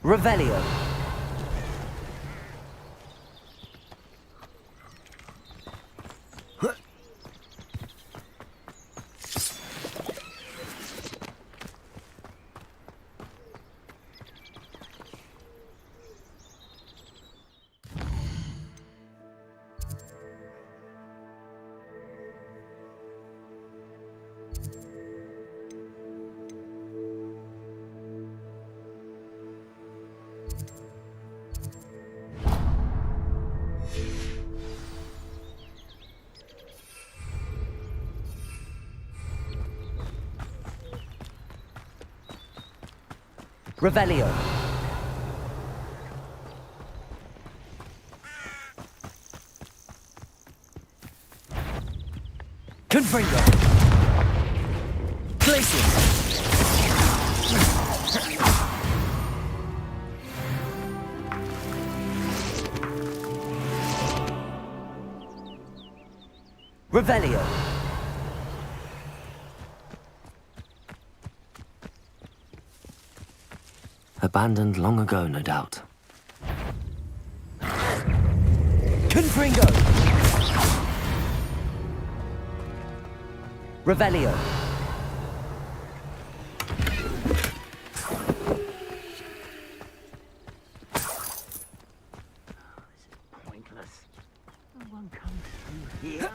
Revelio. Revelio. Confringo. Glacius. Revelio. Abandoned long ago, no doubt. Confringo. Revelio. Pointless. No one comes through here.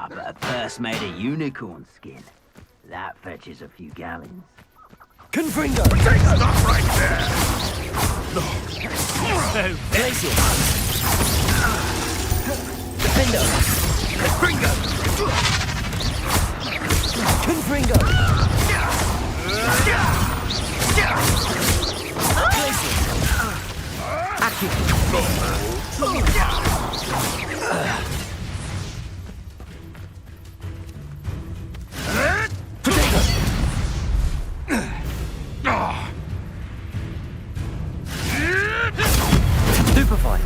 But a purse made of unicorn skin. That fetches a few gallons. Confringo. Stop right there! Glacius. Defendo. Confringo! Confringo. Glacius. Accio. Stupefy.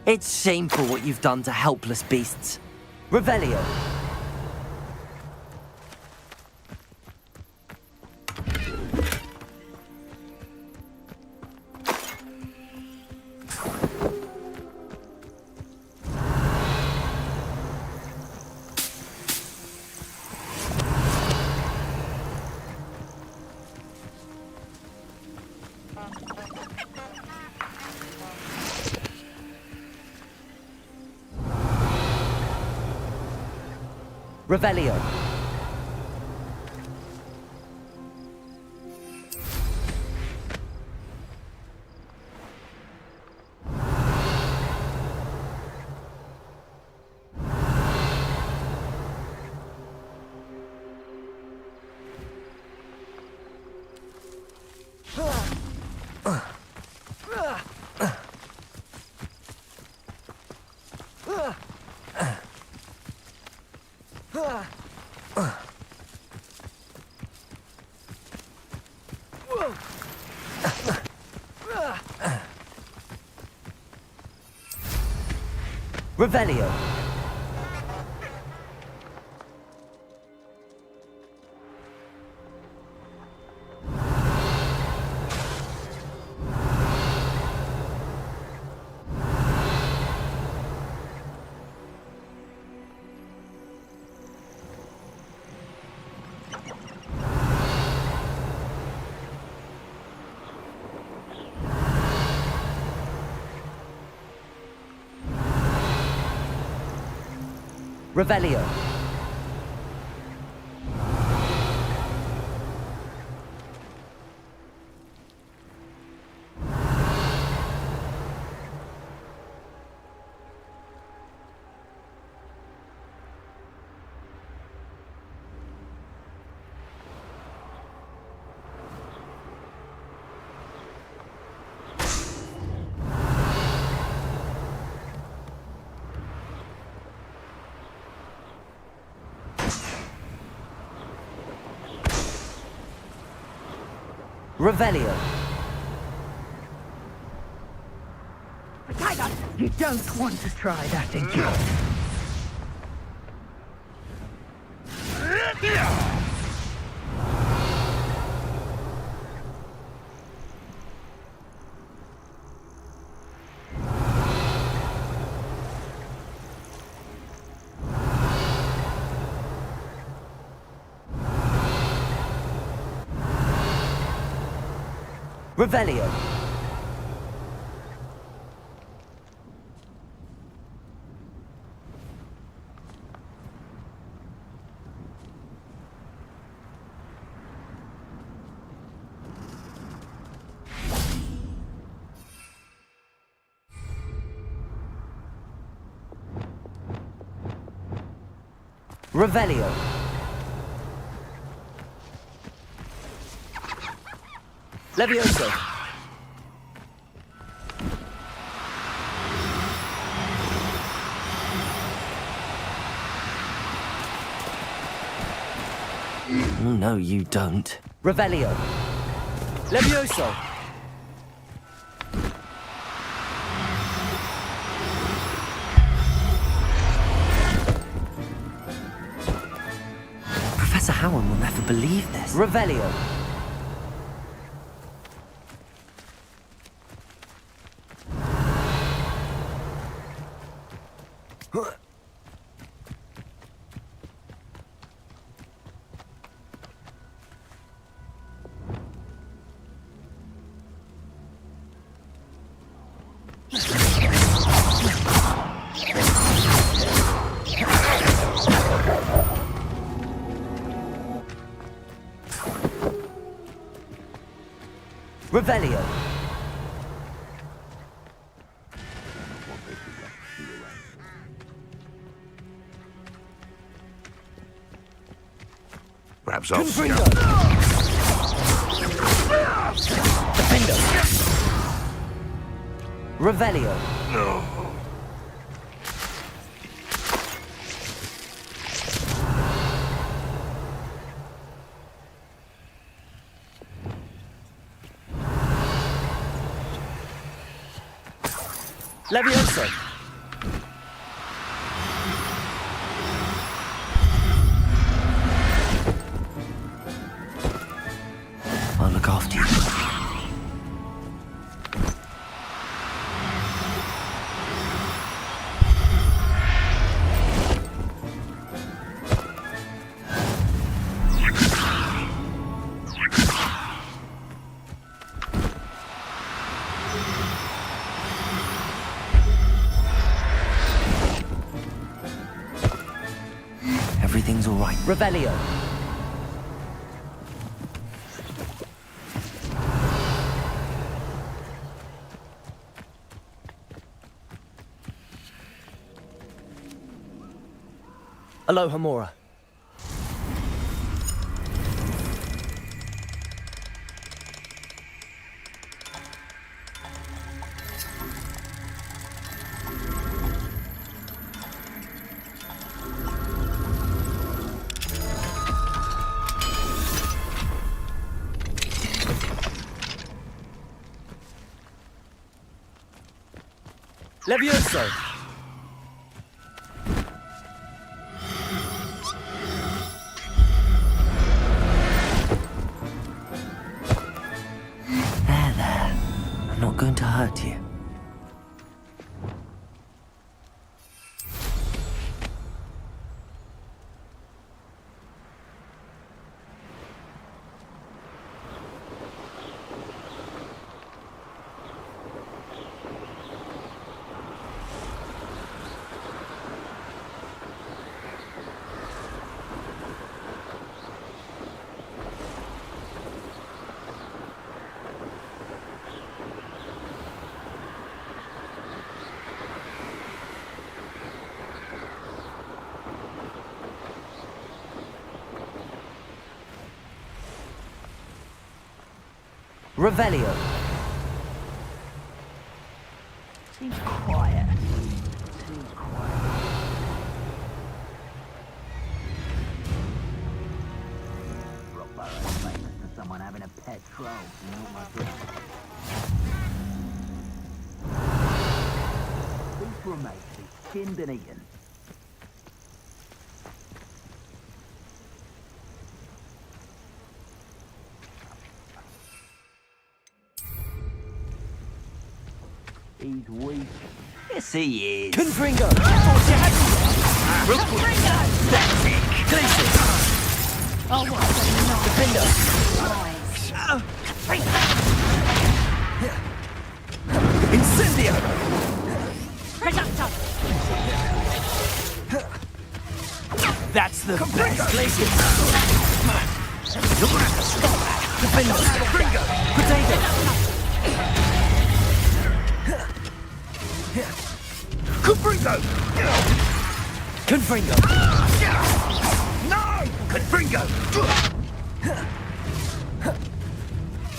It's shameful what you've done to helpless beasts. Revelio. Revelio. Revelio. Revelio. Revelio. You don't want to try that again. Revelio. Revelio. Levioso. No, you don't. Revelio. Levioso. Professor Howard will never believe this. Revelio. Revelio. Perhaps I'll Confringo. Defendo. Revelio. No. Levioso. I'll look after you. Everything's all right. Revelio. Aloha Mora. Levioso. There. I'm not going to hurt you. Revelio. Seems quiet. Seems quiet. Rockborough is famous for someone having a pet troll. You know, my friend. for a mate to be skinned and eaten. He's weak. Yes, he is. Confringo! Glacius! Oh, what? Defender! Incendio! That's the best. Glacius! You're gonna have to stop that! Defender! Potato! Confringo! Confringo! No! Confringo!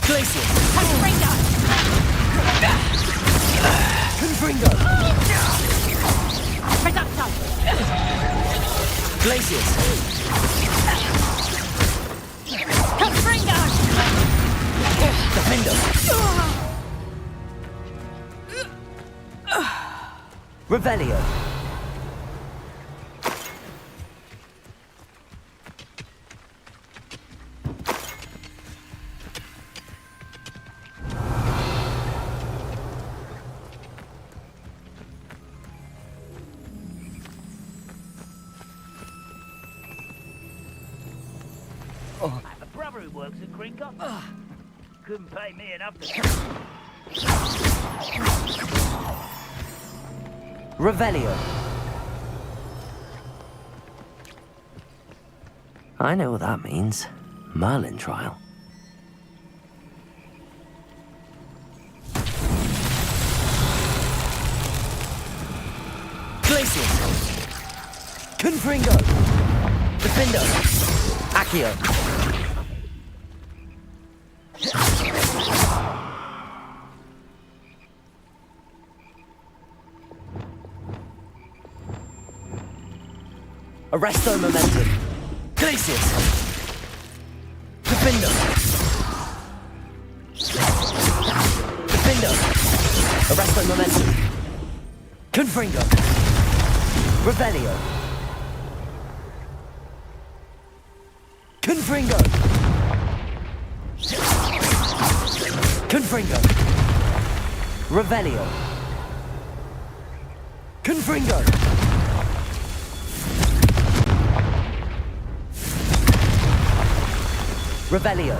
Glacius! Confringo! Glacius! Defender! Revelio! I have a brother who works at Gringotts. Couldn't pay me enough to... Revelio! I know what that means. Merlin trial. Glacius! Confringo! Defender! Accio! Arresto momentum! Glacius! Defender! Defender! Arresto momentum! Confringo! Revelio! Confringo! Confringo! Revelio! Confringo! Revelio!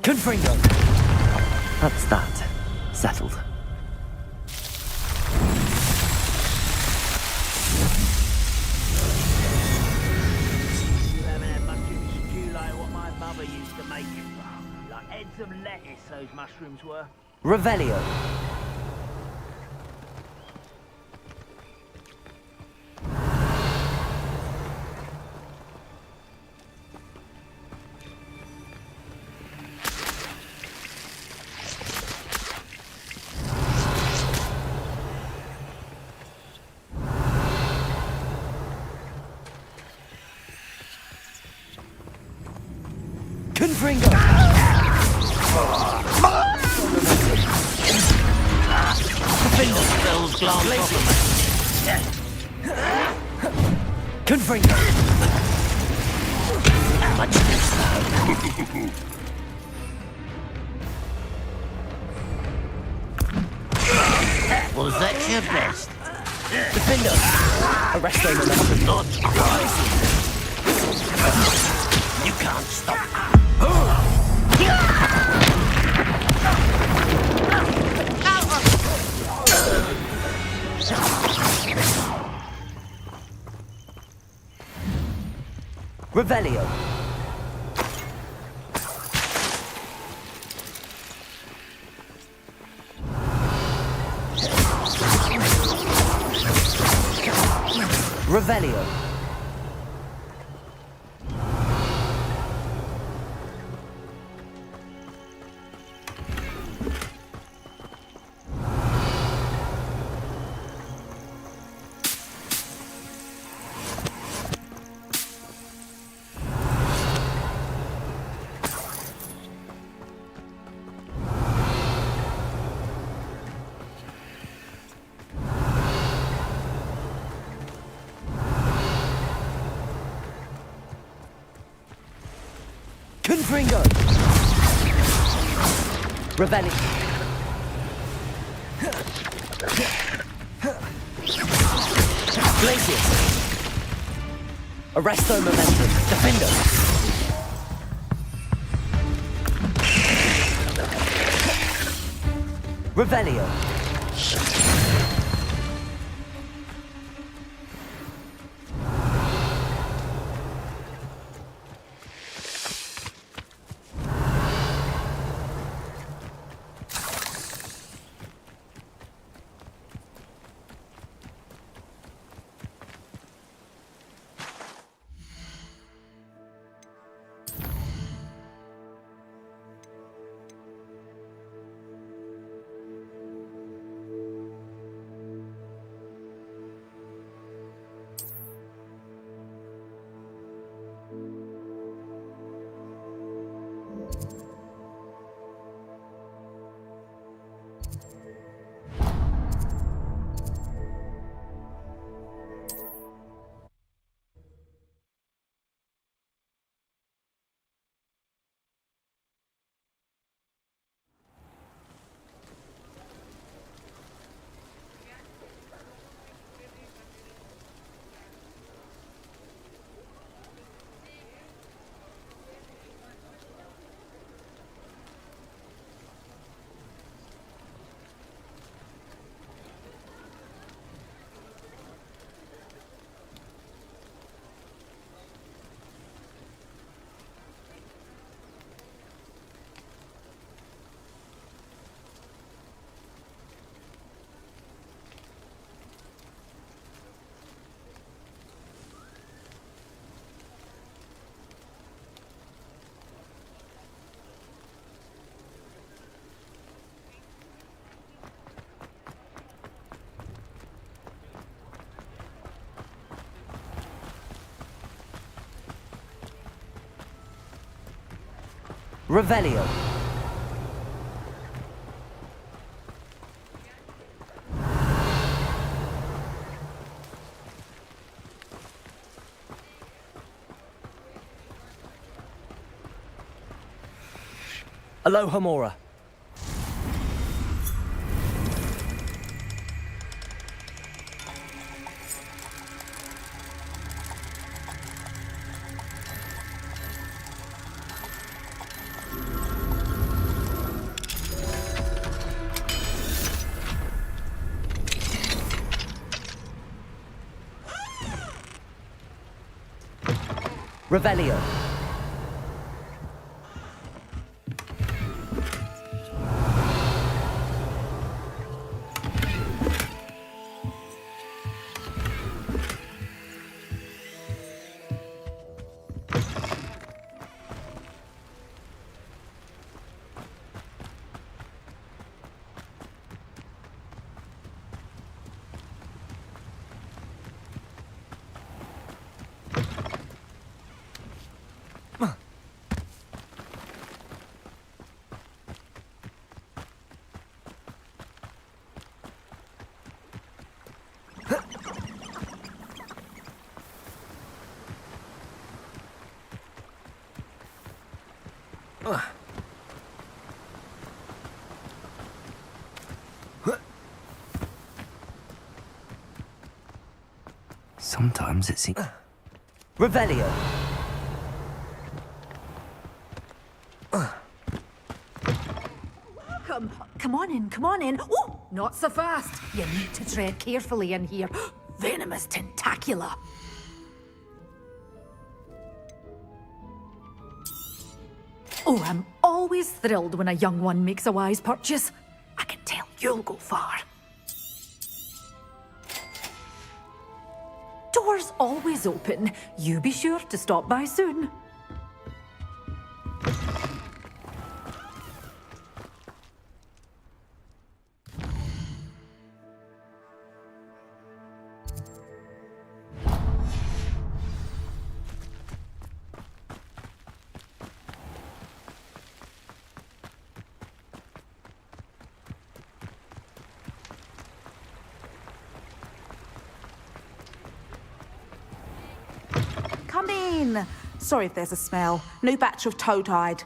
Confringo! That's that. Settled. You haven't had much of a stew like what my mother used to make. Like heads of lettuce, those mushrooms were. Revelio! Confringo! Defender! Confringo! Much too slow. Was that your best? Defender! Arresto momentum. Not You can't stop. Revelio! Revelio! Confringo! Revelli. Glacius! Arresto Momentum. Defendo! Revelio. Revelio. Aloha Mora. Revelio. Sometimes it seems... Revelio. Come on in, come on in. Oh, not so fast. You need to tread carefully in here. Venomous tentacula. Oh, I'm always thrilled when a young one makes a wise purchase. I can tell you'll go far. Doors always open. You be sure to stop by soon. Come in. Sorry if there's a smell. New batch of toad-hide.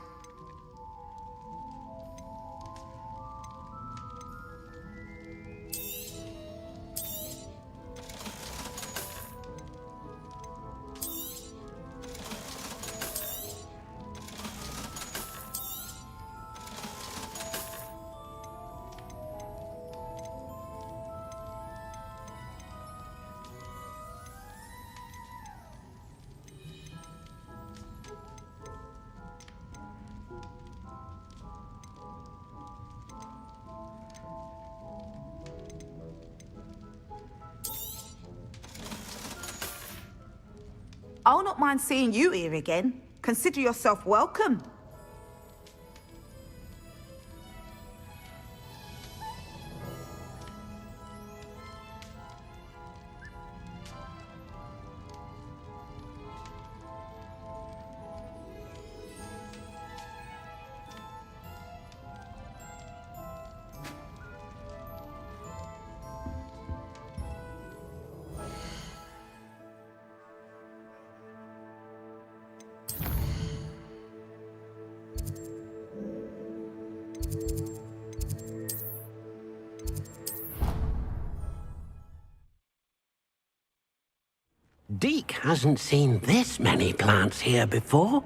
I'll not mind seeing you here again. Consider yourself welcome. Deke hasn't seen this many plants here before.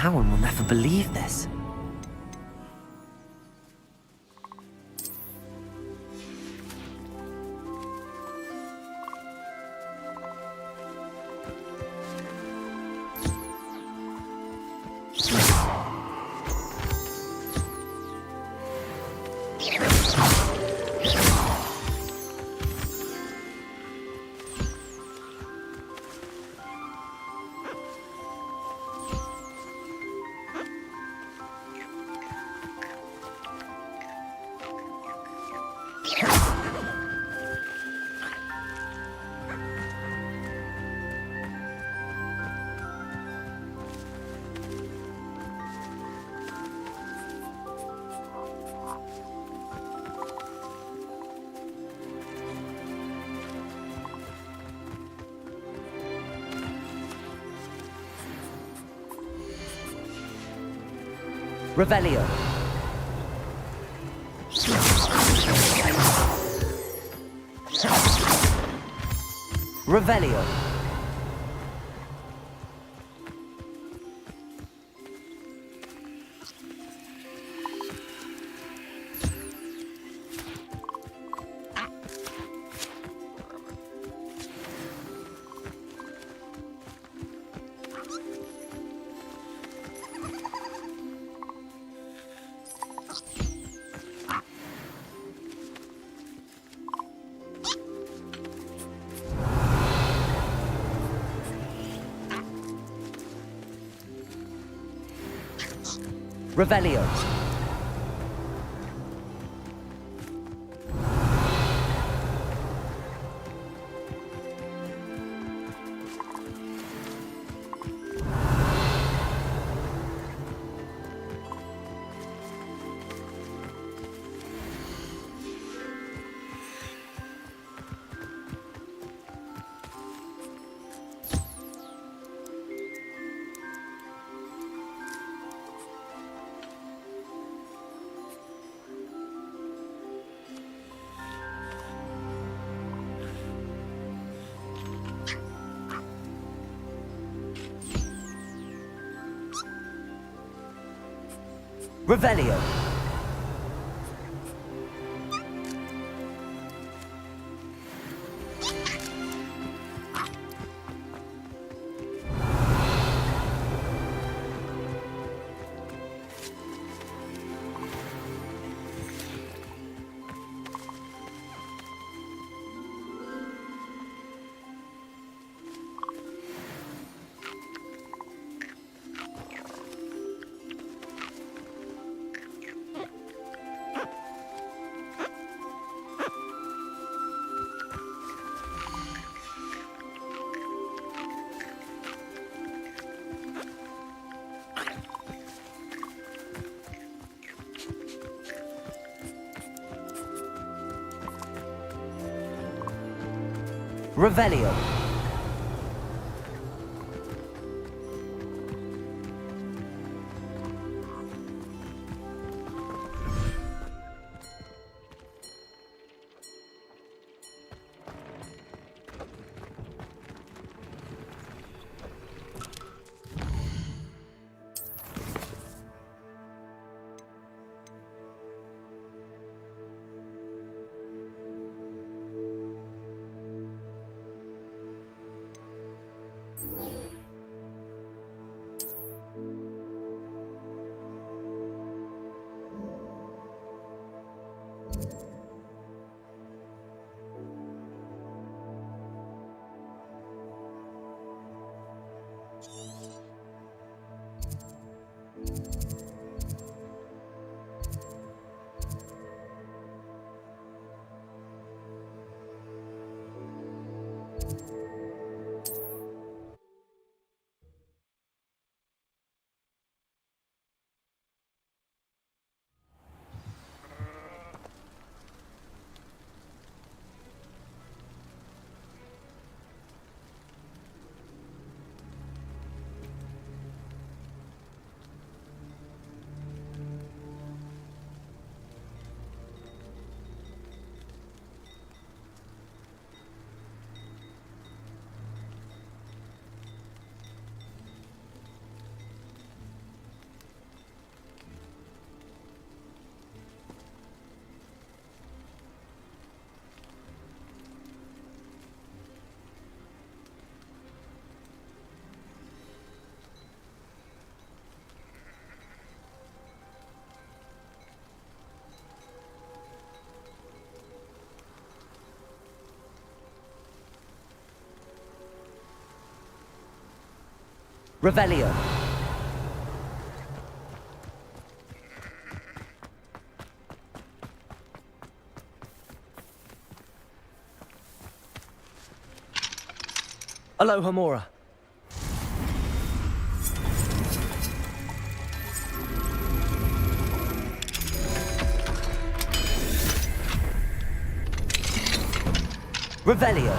Cowan will never believe this. Revelio. Revelio. Revelio. Revelio. Revelio. Revelio. Aloha Mora. Revelio.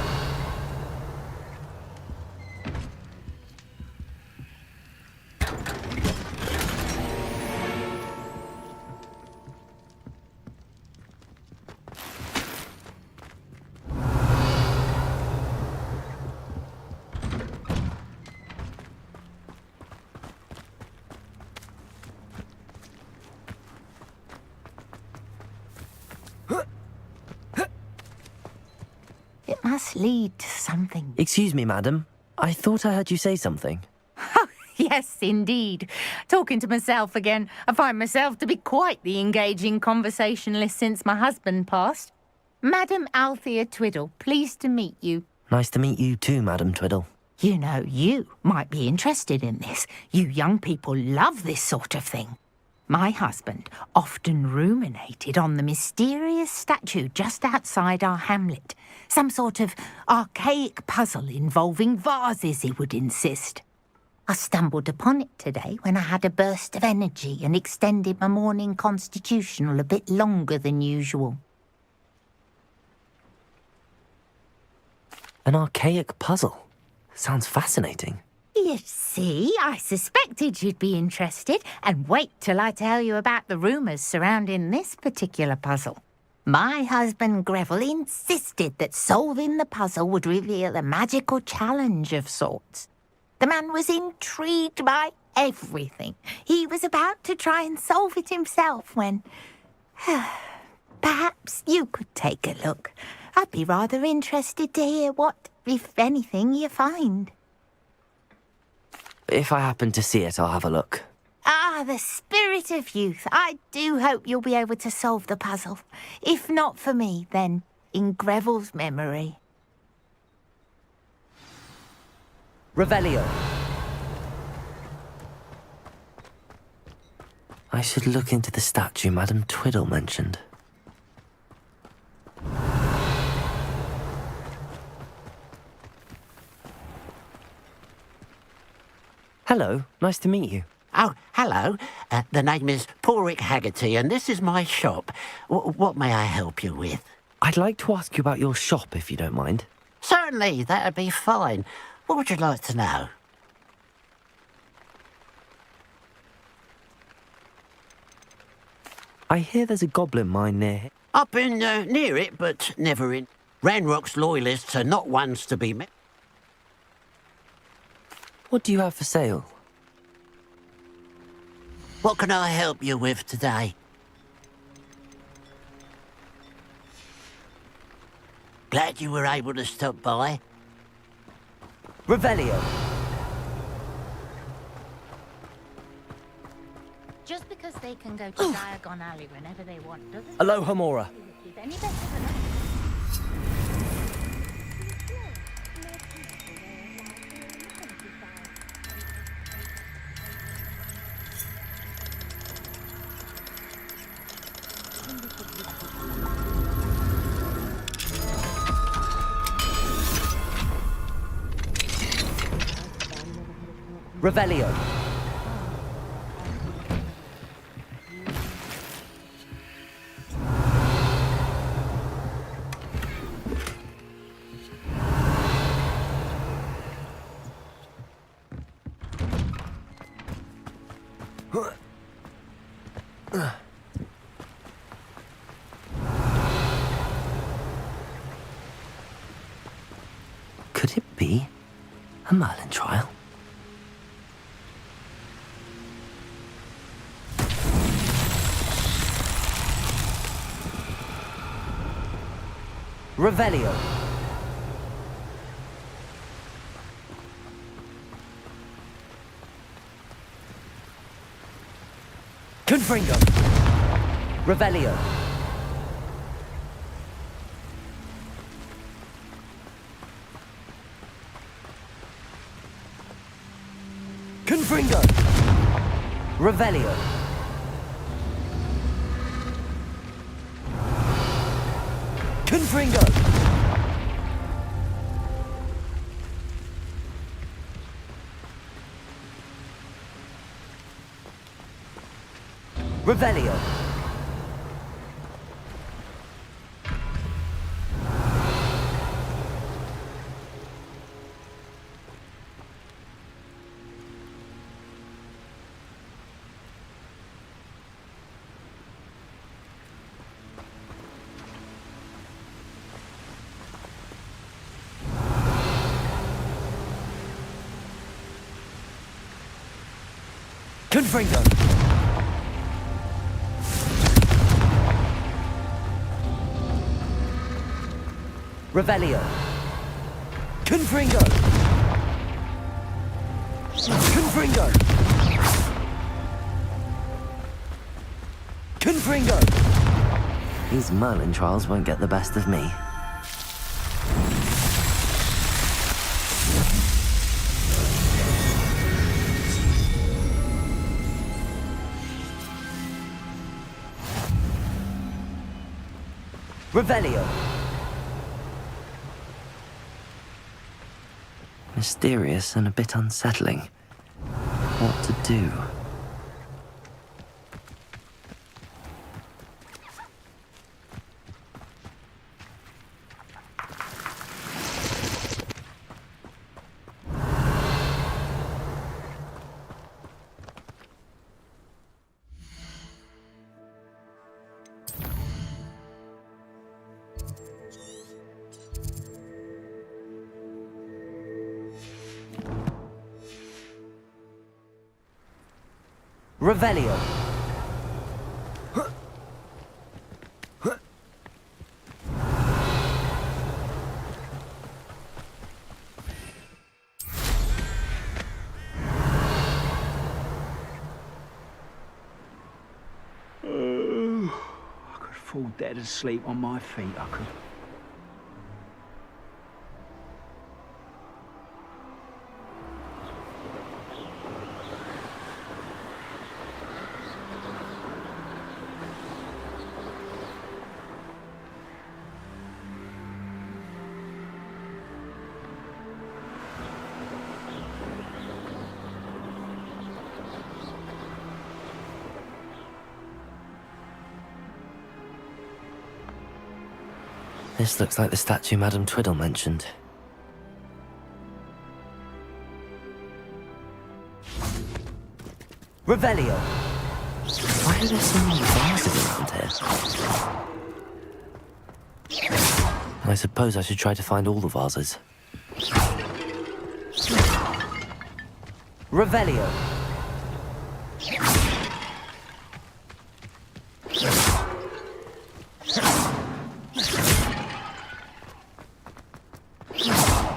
It must lead to something. Excuse me, madam. I thought I heard you say something. Yes, indeed. Talking to myself again. I find myself to be quite the engaging conversationalist since my husband passed. Madam Althea Twiddle, pleased to meet you. Nice to meet you too, Madam Twiddle. You know, you might be interested in this. You young people love this sort of thing. My husband often ruminated on the mysterious statue just outside our hamlet. Some sort of archaic puzzle involving vases, he would insist. I stumbled upon it today when I had a burst of energy and extended my morning constitutional a bit longer than usual. An archaic puzzle. Sounds fascinating. You see, I suspected you'd be interested, and wait till I tell you about the rumours surrounding this particular puzzle. My husband Greville insisted that solving the puzzle would reveal a magical challenge of sorts. The man was intrigued by everything. He was about to try and solve it himself when... Perhaps you could take a look. I'd be rather interested to hear what, if anything, you find. If I happen to see it, I'll have a look. Ah, the spirit of youth. I do hope you'll be able to solve the puzzle. If not for me, then in Greville's memory. Revelio. I should look into the statue Madam Twiddle mentioned. Hello, nice to meet you. Oh, hello. The name is Porrick Haggerty, and this is my shop. What may I help you with? I'd like to ask you about your shop, if you don't mind. Certainly, that'd be fine. What would you like to know? I hear there's a goblin mine near here. I've been near it, but never in. Ranrock's loyalists are not ones to be met. What do you have for sale? What can I help you with today? Glad you were able to stop by. Revelio. Just because they can go to Diagon Alley whenever they want doesn't... Aloha Mora. ...is any better than us. Revelio. Could it be a Merlin trial? Revelio. Confringo. Revelio. Confringo! Revelio! Confringo! Revelio! Confringo! Revelio! Confringo! Confringo! Confringo! These Merlin trials won't get the best of me. Revelio! Mysterious and a bit unsettling. What to do? Revelio! I could fall dead asleep on my feet, I could. This looks like the statue Madame Twiddle mentioned. Revelio! Why are there so many vases around here? I suppose I should try to find all the vases. Revelio!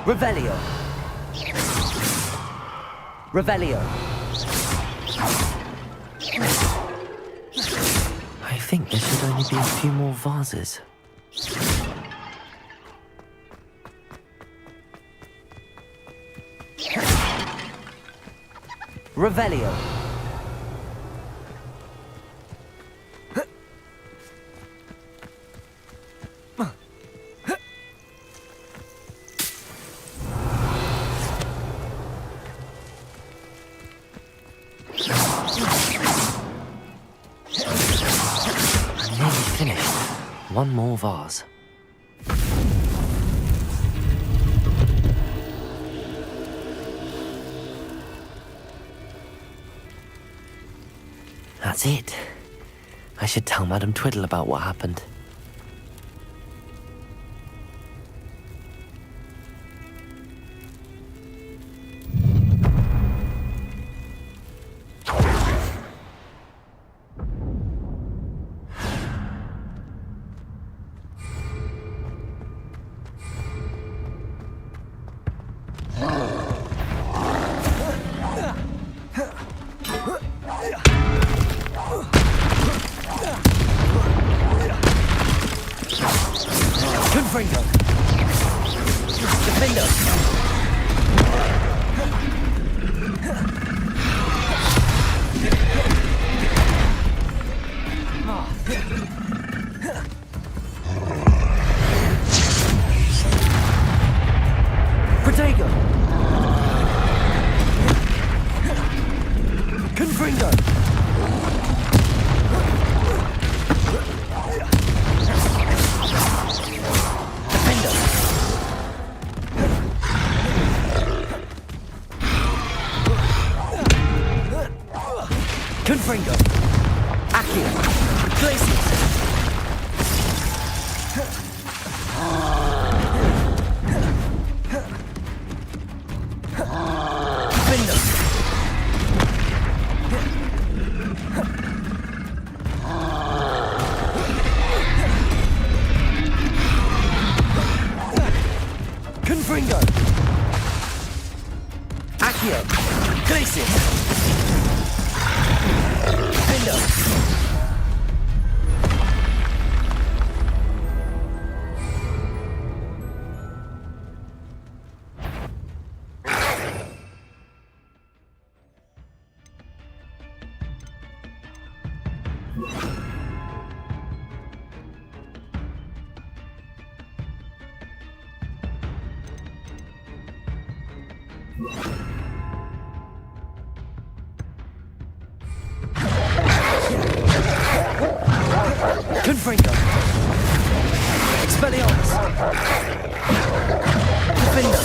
Revelio! Revelio! I think there should only be a few more vases. Revelio! Finished. One more vase. That's it. I should tell Madame Twiddle about what happened. Confringo! Defendo! Protego! Confringo! Defender! Confringo! Accio! Glacius! Confringo! Accio! Glacius! Defender! Confringo! Expelliarmus! Defender!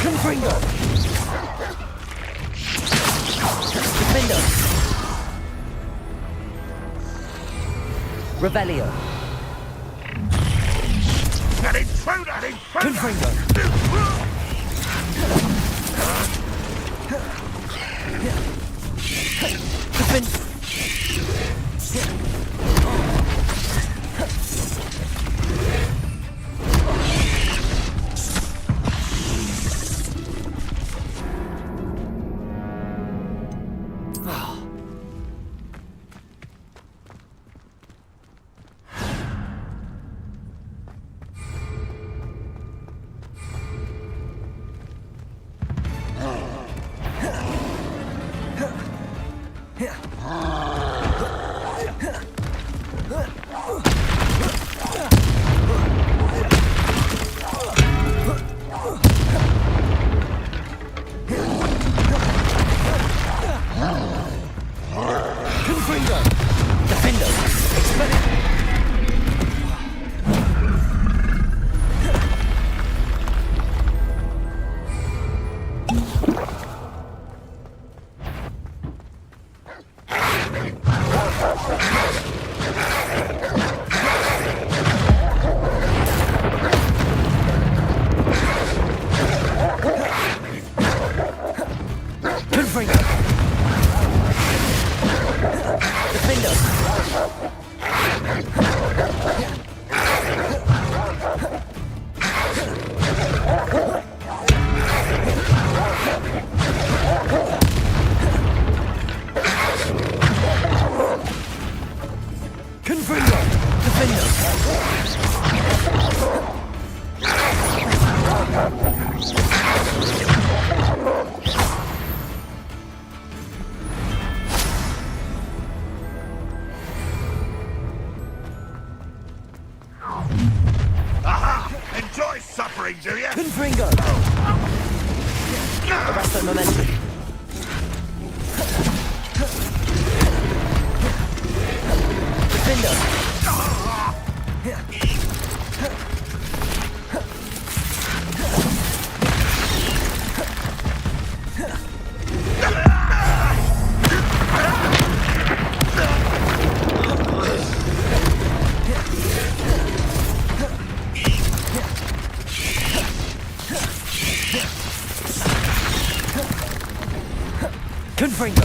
Confringo! Defender! Revelio! An intruder! An intruder! Confringo! Defend... Confringo! Defender! Expelliarmus! Confringo! Defender! Confringo! Defender! Aha! Enjoy suffering, do you? Confringo! Arrest the momentum. Defender! Confringo!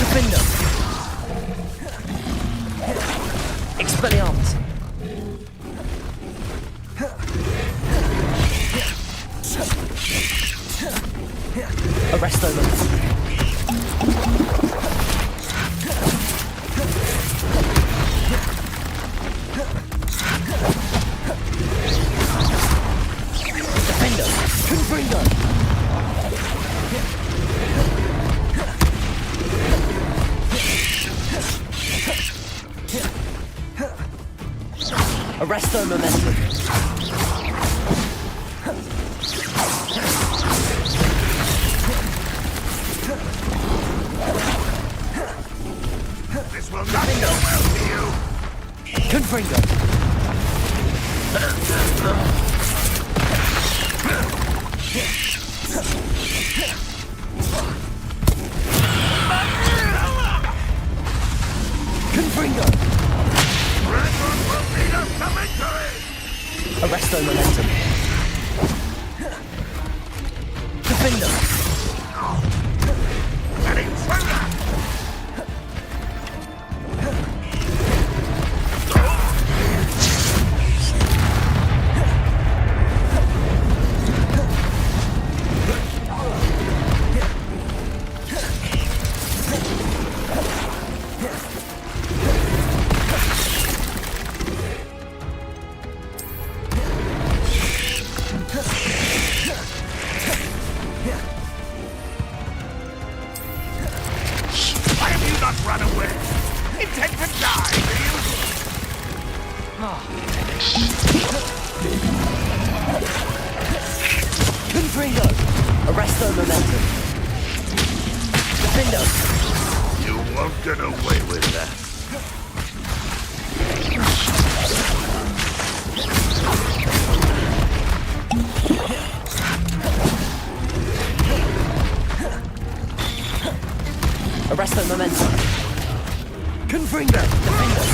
Defender. Expelliarmus. Arresto them. Defender. Confringo. Arresto momentum. This will not go well for you. Confringo. Confringo. Redwood will lead us to victory. Arresto momentum. Defender. An intruder. Why have you not run away? Intend to die, do you? Confringo. Arresto momentum. Defender. You won't get away with that. Arresto momentum. Confringo. Defender.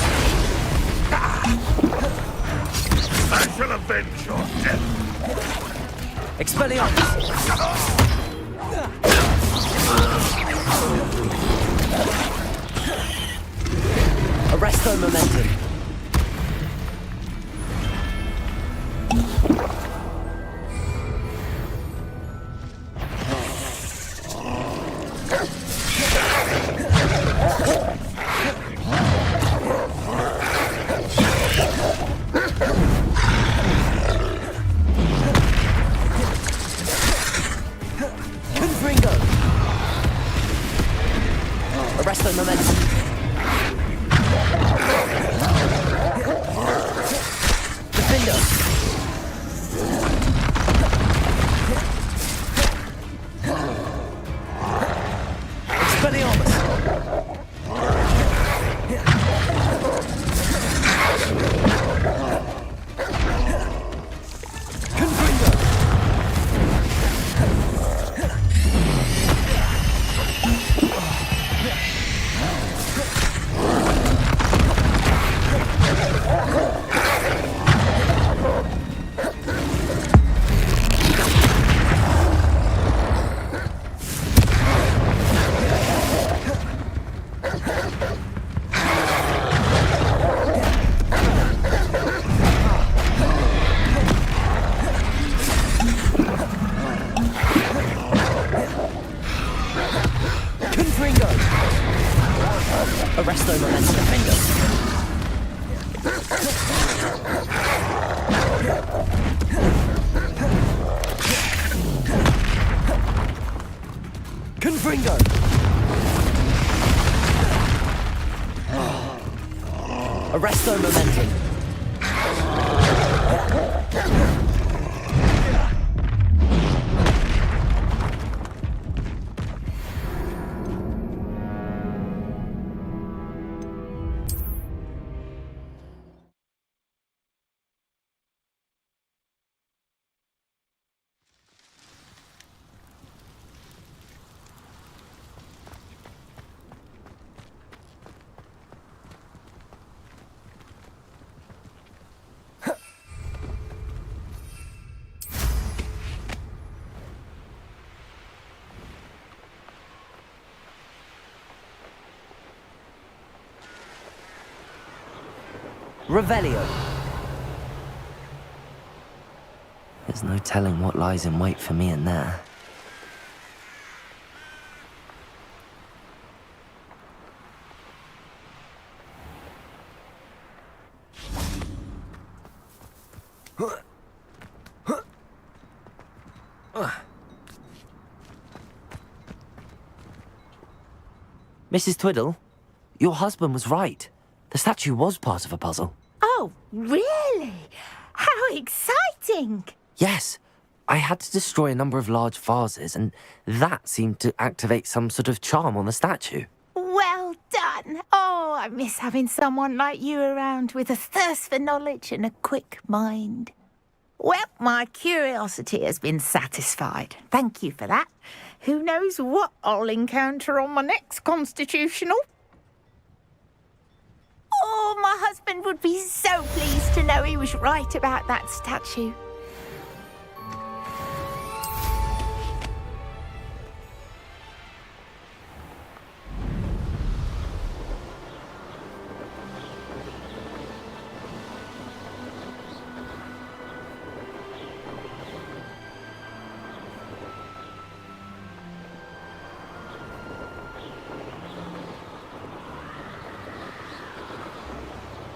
I shall avenge your death. Expelliarmus. Arresto momentum. Confringo. Arresto momentum. Defender. Expelliarmus. Confringo. Confringo. Arresto momentum. Defender. Confringo. Arresto momentum. Revelio. There's no telling what lies in wait for me in there. Mrs. Twiddle, your husband was right. The statue was part of a puzzle. Oh, really? How exciting! Yes, I had to destroy a number of large vases, and that seemed to activate some sort of charm on the statue. Well done. Oh, I miss having someone like you around with a thirst for knowledge and a quick mind. Well, my curiosity has been satisfied. Thank you for that. Who knows what I'll encounter on my next constitutional? Oh, my husband would be so pleased to know he was right about that statue.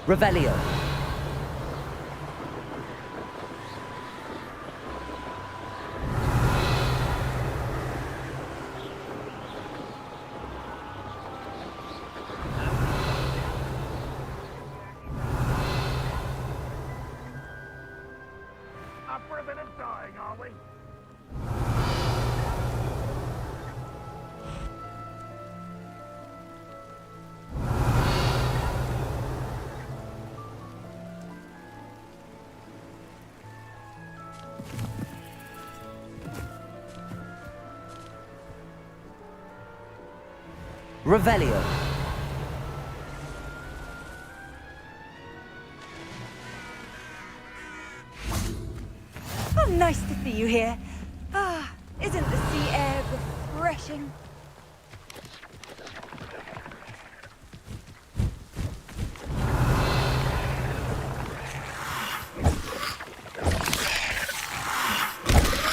Revelio. Up for a bit of dying, are we? Revelio. Oh, nice to see you here. Ah, isn't the sea air refreshing?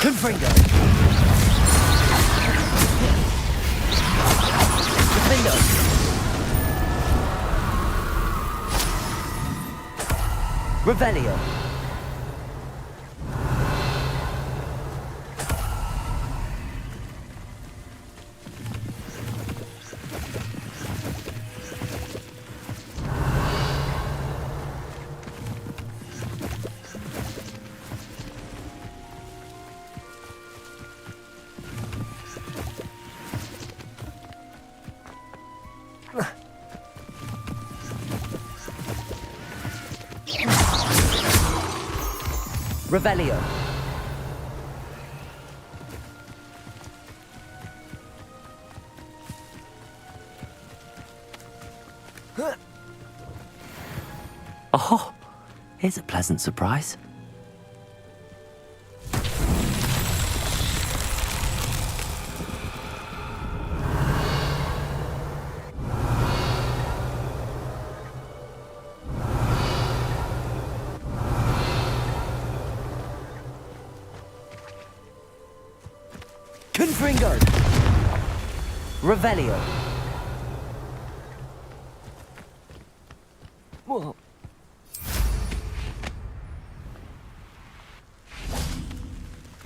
Confringo. Defendo. Revelio. Revelio. Oh, here's a pleasant surprise. Confringo. Revelio. Whoa.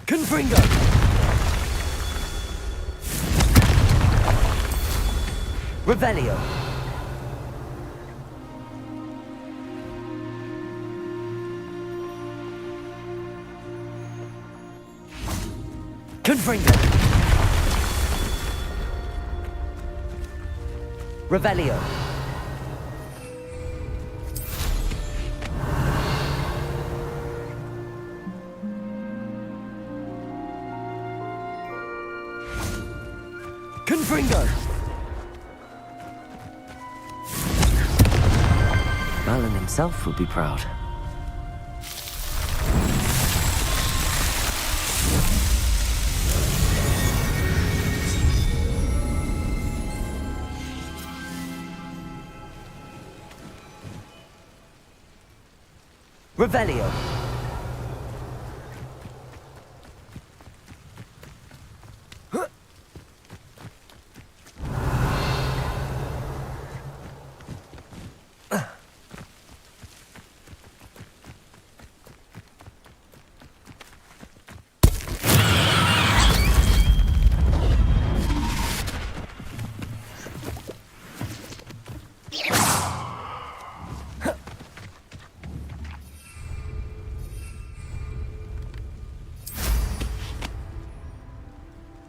Confringo. Revelio. Confringo. Revelio. Confringo. Merlin himself would be proud. Revelio.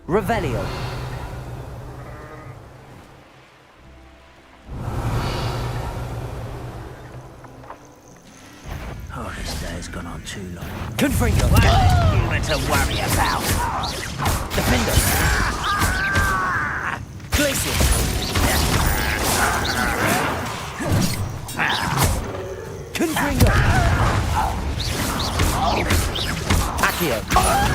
Revelio. Oh, this day's gone on too long. Confringo. Well, you to worry about. Defender. Glacier. Confringo. Accio.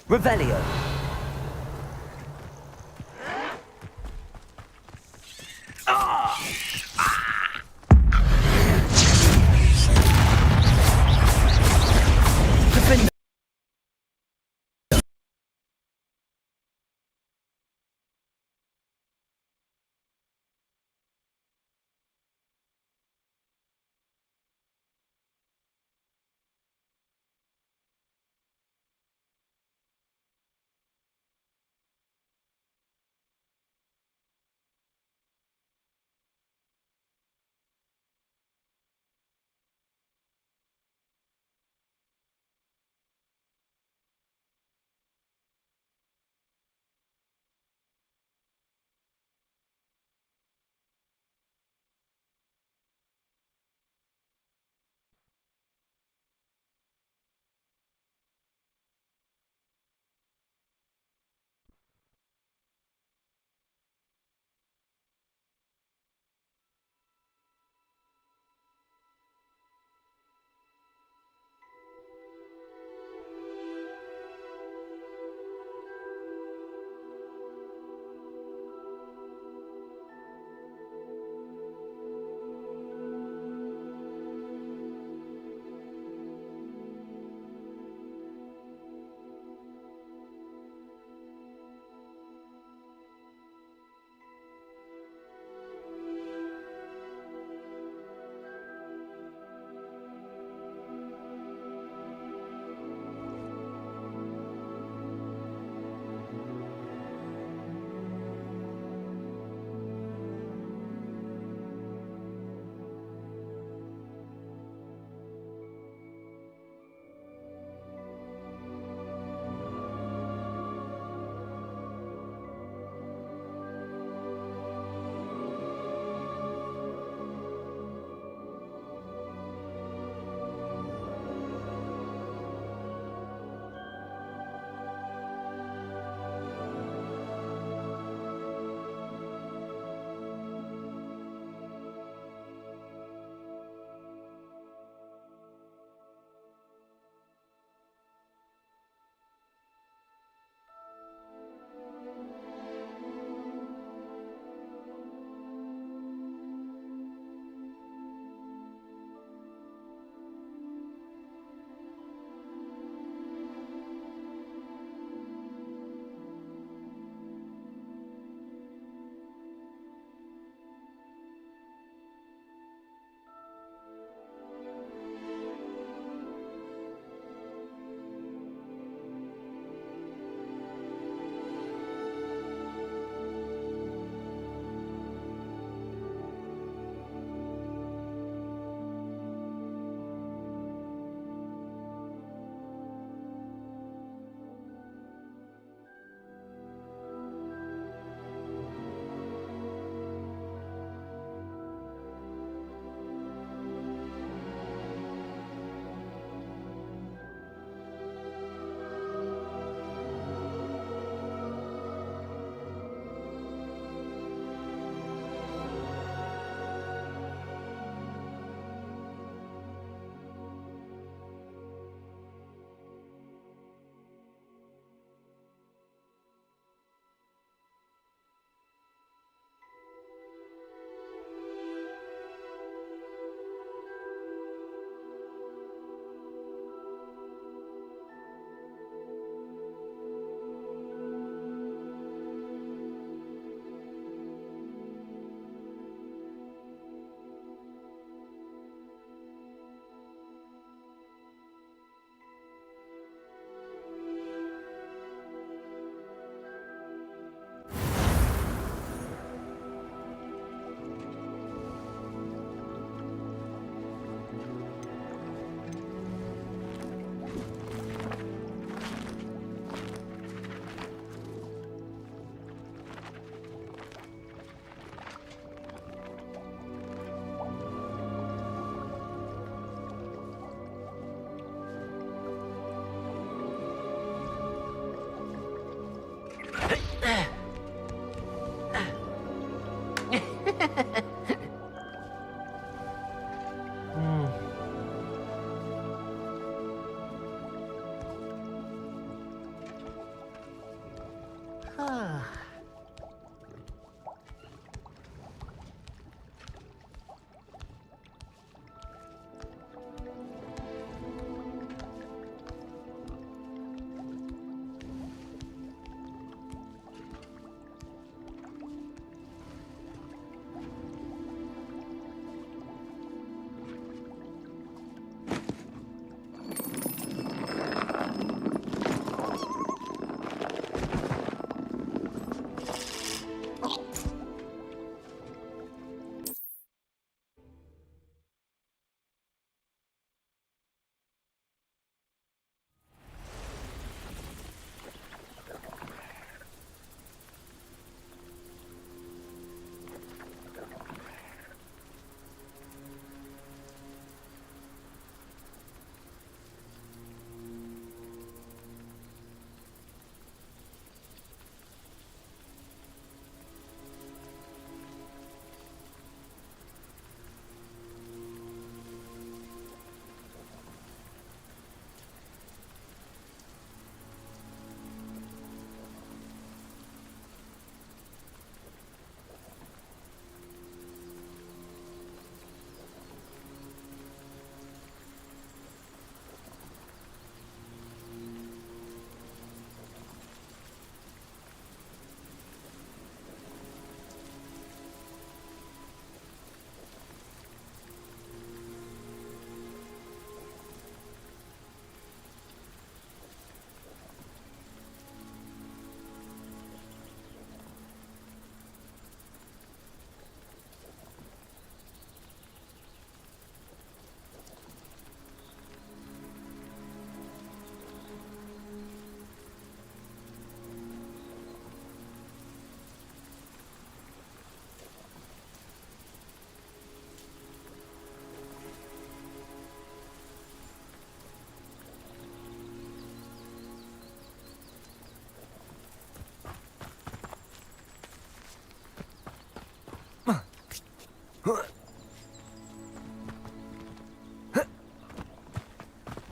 Revelio. Defender.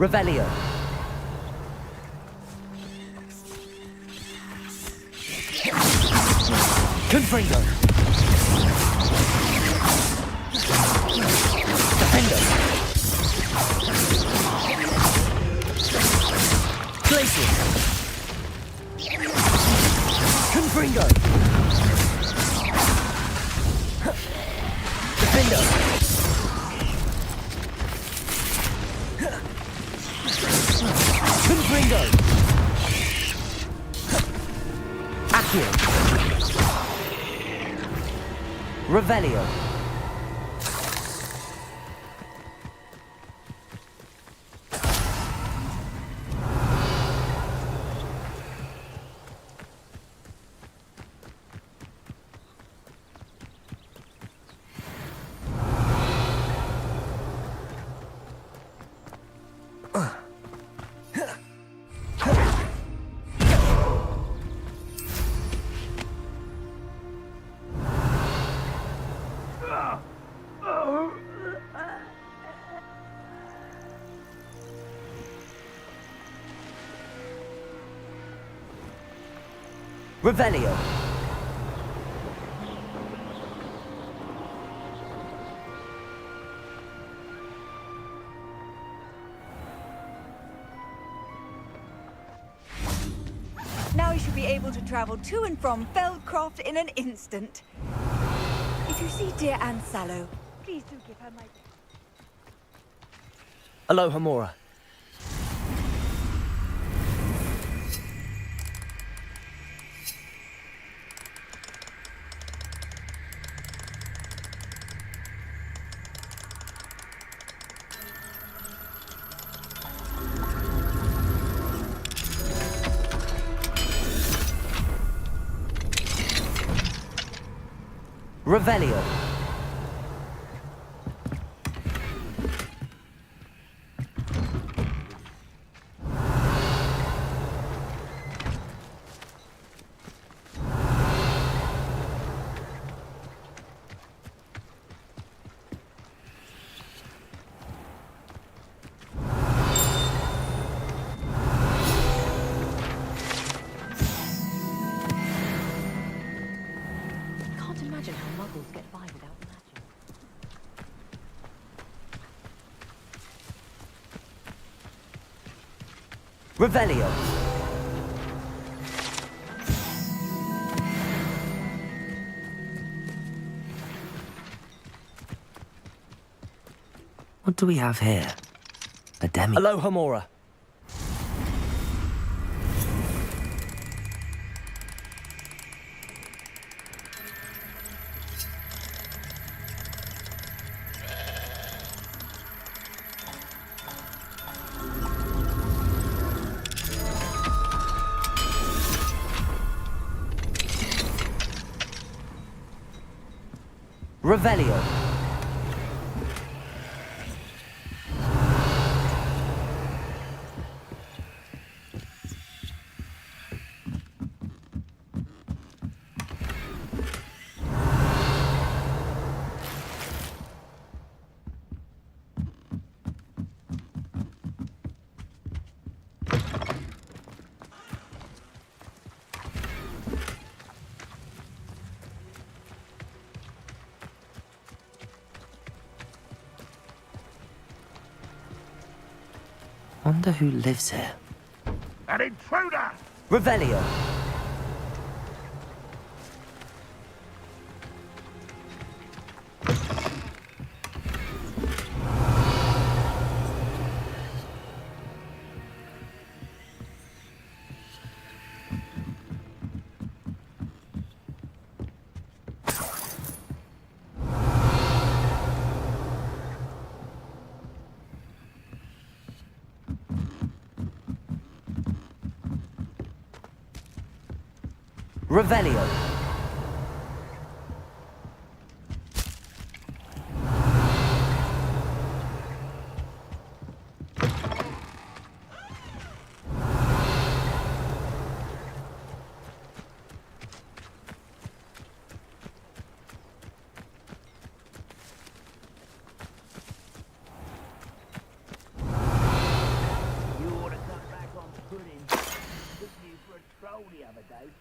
Revelio. Confringo. Defendo. Glacier. Confringo. Defendo. Confringo. Accio. Revelio. Revelio. Now you should be able to travel to and from Feldcroft in an instant. If you see dear Anne Sallow, please do give her my... Aloha Mora. Revelio. imagine how muggles get by without magic. Revelio. What do we have here? A demi. Aloha Mora. Revelio. Wonder who lives here. An intruder! Revelio. Revelio. You ought to come back on pudding. Took you for a stroll the other day.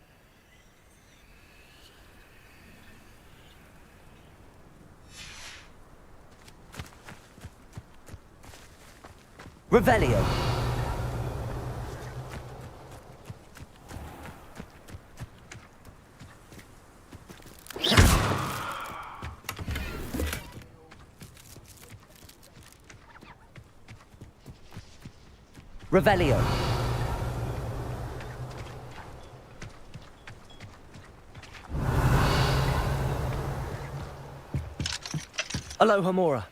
Revelio. Revelio. Aloha Mora.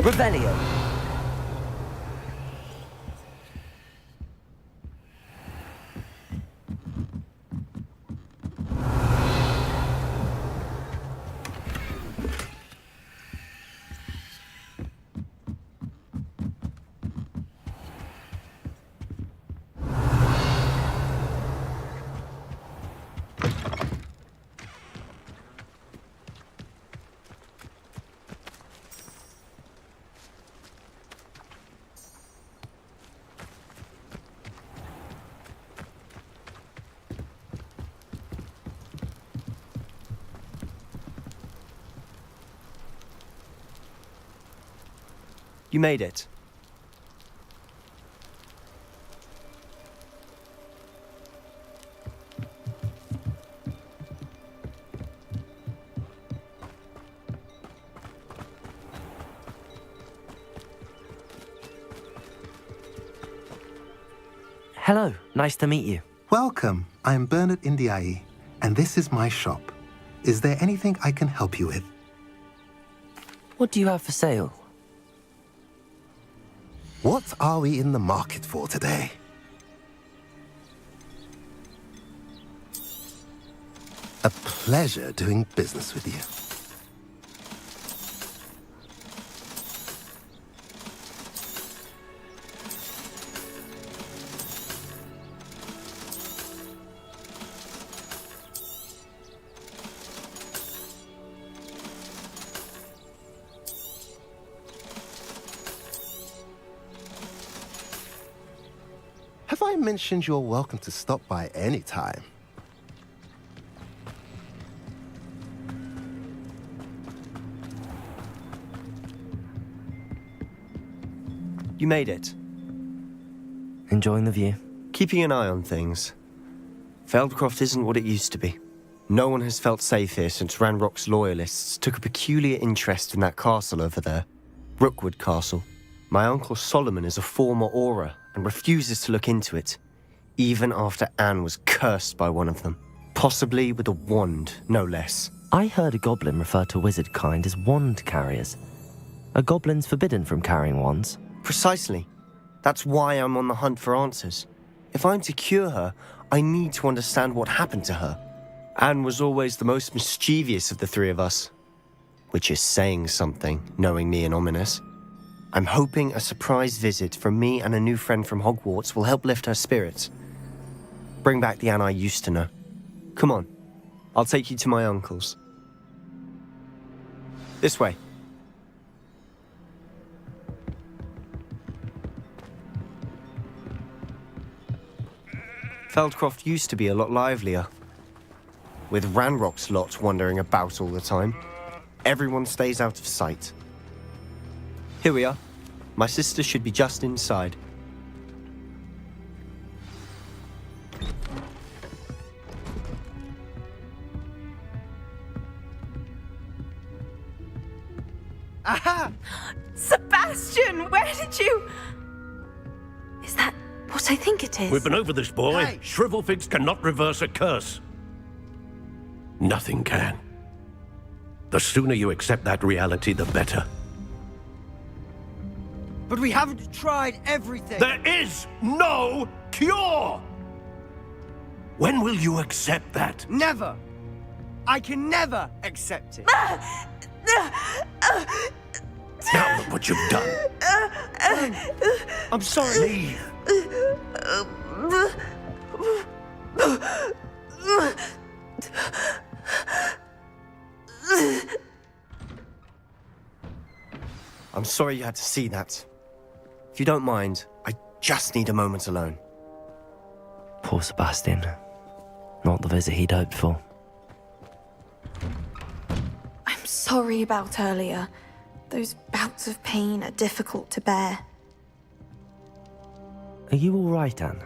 Revelio. You made it. Hello, nice to meet you. Welcome. I'm Bernard Indiai, and this is my shop. Is there anything I can help you with? What do you have for sale? What are we in the market for today? A pleasure doing business with you. if I mentioned you're welcome to stop by any time? You made it. Enjoying the view? Keeping an eye on things. Feldcroft isn't what it used to be. No one has felt safe here since Ranrock's loyalists took a peculiar interest in that castle over there. Rookwood Castle. My uncle Solomon is a former Auror and refuses to look into it, even after Anne was cursed by one of them. Possibly with a wand, no less. I heard a goblin refer to wizard kind as wand carriers. Are goblins forbidden from carrying wands? Precisely. That's why I'm on the hunt for answers. If I'm to cure her, I need to understand what happened to her. Anne was always the most mischievous of the three of us. Which is saying something, knowing me and Ominous. I'm hoping a surprise visit from me and a new friend from Hogwarts will help lift her spirits. Bring back the Anne I used to know. Come on, I'll take you to my uncle's. This way. Feldcroft used to be a lot livelier. With Ranrock's lot wandering about all the time. Everyone stays out of sight. Here we are. My sister should be just inside. Aha! Sebastian, where did you... Is that what I think it is? We've been over this, boy. Hey. Shrivelfigs cannot reverse a curse. Nothing can. The sooner you accept that reality, the better. But we haven't tried everything. There is no cure! When will you accept that? Never. I can never accept it. Now look what you've done. I'm sorry. Leave. I'm sorry you had to see that. If you don't mind, I just need a moment alone. Poor Sebastian. Not the visit he'd hoped for. I'm sorry about earlier. Those bouts of pain are difficult to bear. Are you all right, Anne?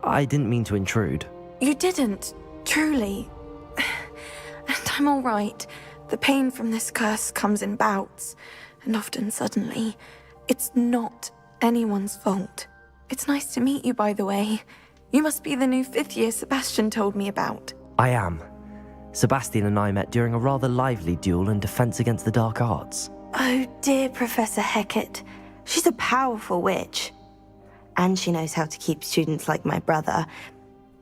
I didn't mean to intrude. You didn't, truly. And I'm all right. The pain from this curse comes in bouts, and often suddenly. It's not anyone's fault. It's nice to meet you, by the way. You must be the new 5th year Sebastian told me about. I am. Sebastian and I met during a rather lively duel in Defense Against the Dark Arts. Oh, dear Professor Hecat. She's a powerful witch. And she knows how to keep students like my brother,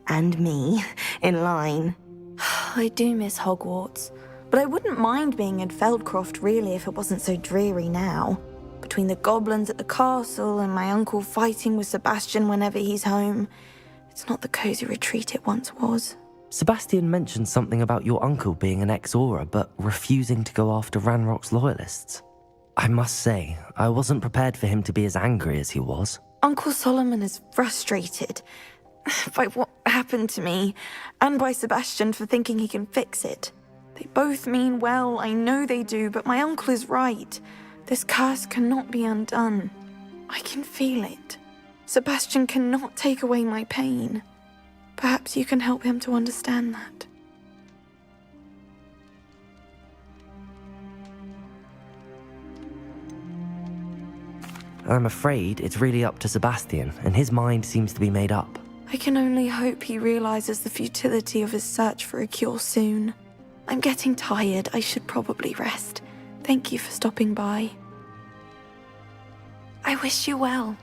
and me, in line. I do miss Hogwarts, but I wouldn't mind being in Feldcroft, really, if it wasn't so dreary now. Between the goblins at the castle and my uncle fighting with Sebastian whenever he's home, it's not the cozy retreat it once was. Sebastian mentioned something about your uncle being an ex-Auror, but refusing to go after Ranrock's loyalists. I must say, I wasn't prepared for him to be as angry as he was. Uncle Solomon is frustrated by what happened to me, and by Sebastian for thinking he can fix it. They both mean well, I know they do, but my uncle is right. This curse cannot be undone. I can feel it. Sebastian cannot take away my pain. Perhaps you can help him to understand that. I'm afraid it's really up to Sebastian, and his mind seems to be made up. I can only hope he realizes the futility of his search for a cure soon. I'm getting tired. I should probably rest. Thank you for stopping by. I wish you well.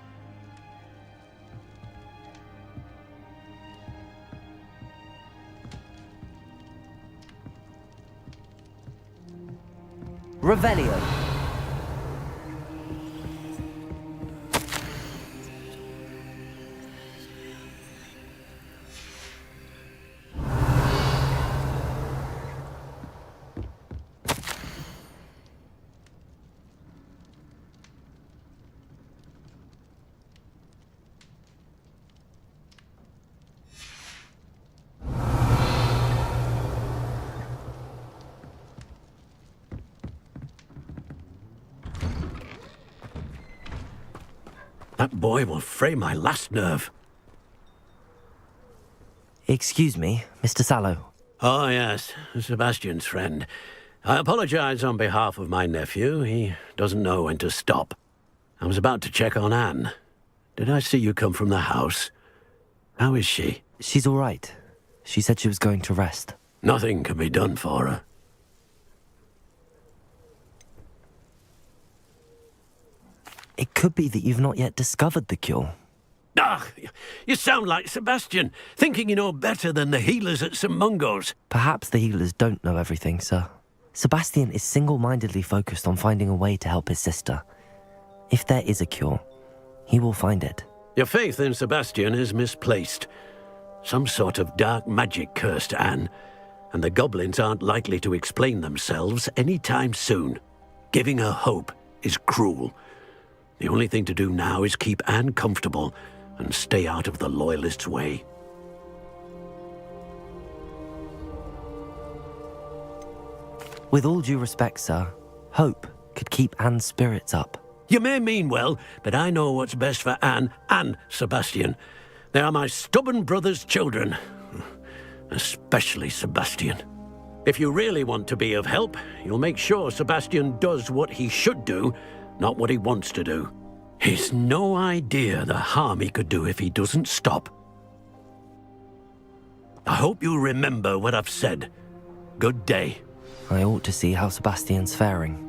Revelio. That boy will fray my last nerve. Excuse me, Mr. Sallow. Oh, yes, Sebastian's friend. I apologize on behalf of my nephew. He doesn't know when to stop. I was about to check on Anne. Did I see you come from the house? How is she? She's all right. She said she was going to rest. Nothing can be done for her. It could be that you've not yet discovered the cure. Ah, you sound like Sebastian, thinking you know better than the healers at St. Mungo's. Perhaps the healers don't know everything, sir. Sebastian is single-mindedly focused on finding a way to help his sister. If there is a cure, he will find it. Your faith in Sebastian is misplaced. Some sort of dark magic cursed Anne, and the goblins aren't likely to explain themselves anytime soon. Giving her hope is cruel. The only thing to do now is keep Anne comfortable and stay out of the Loyalists' way. With all due respect, sir, hope could keep Anne's spirits up. You may mean well, but I know what's best for Anne and Sebastian. They are my stubborn brother's children. Especially Sebastian. If you really want to be of help, you'll make sure Sebastian does what he should do, not what he wants to do. He's no idea the harm he could do if he doesn't stop. I hope you remember what I've said. Good day. I ought to see how Sebastian's faring.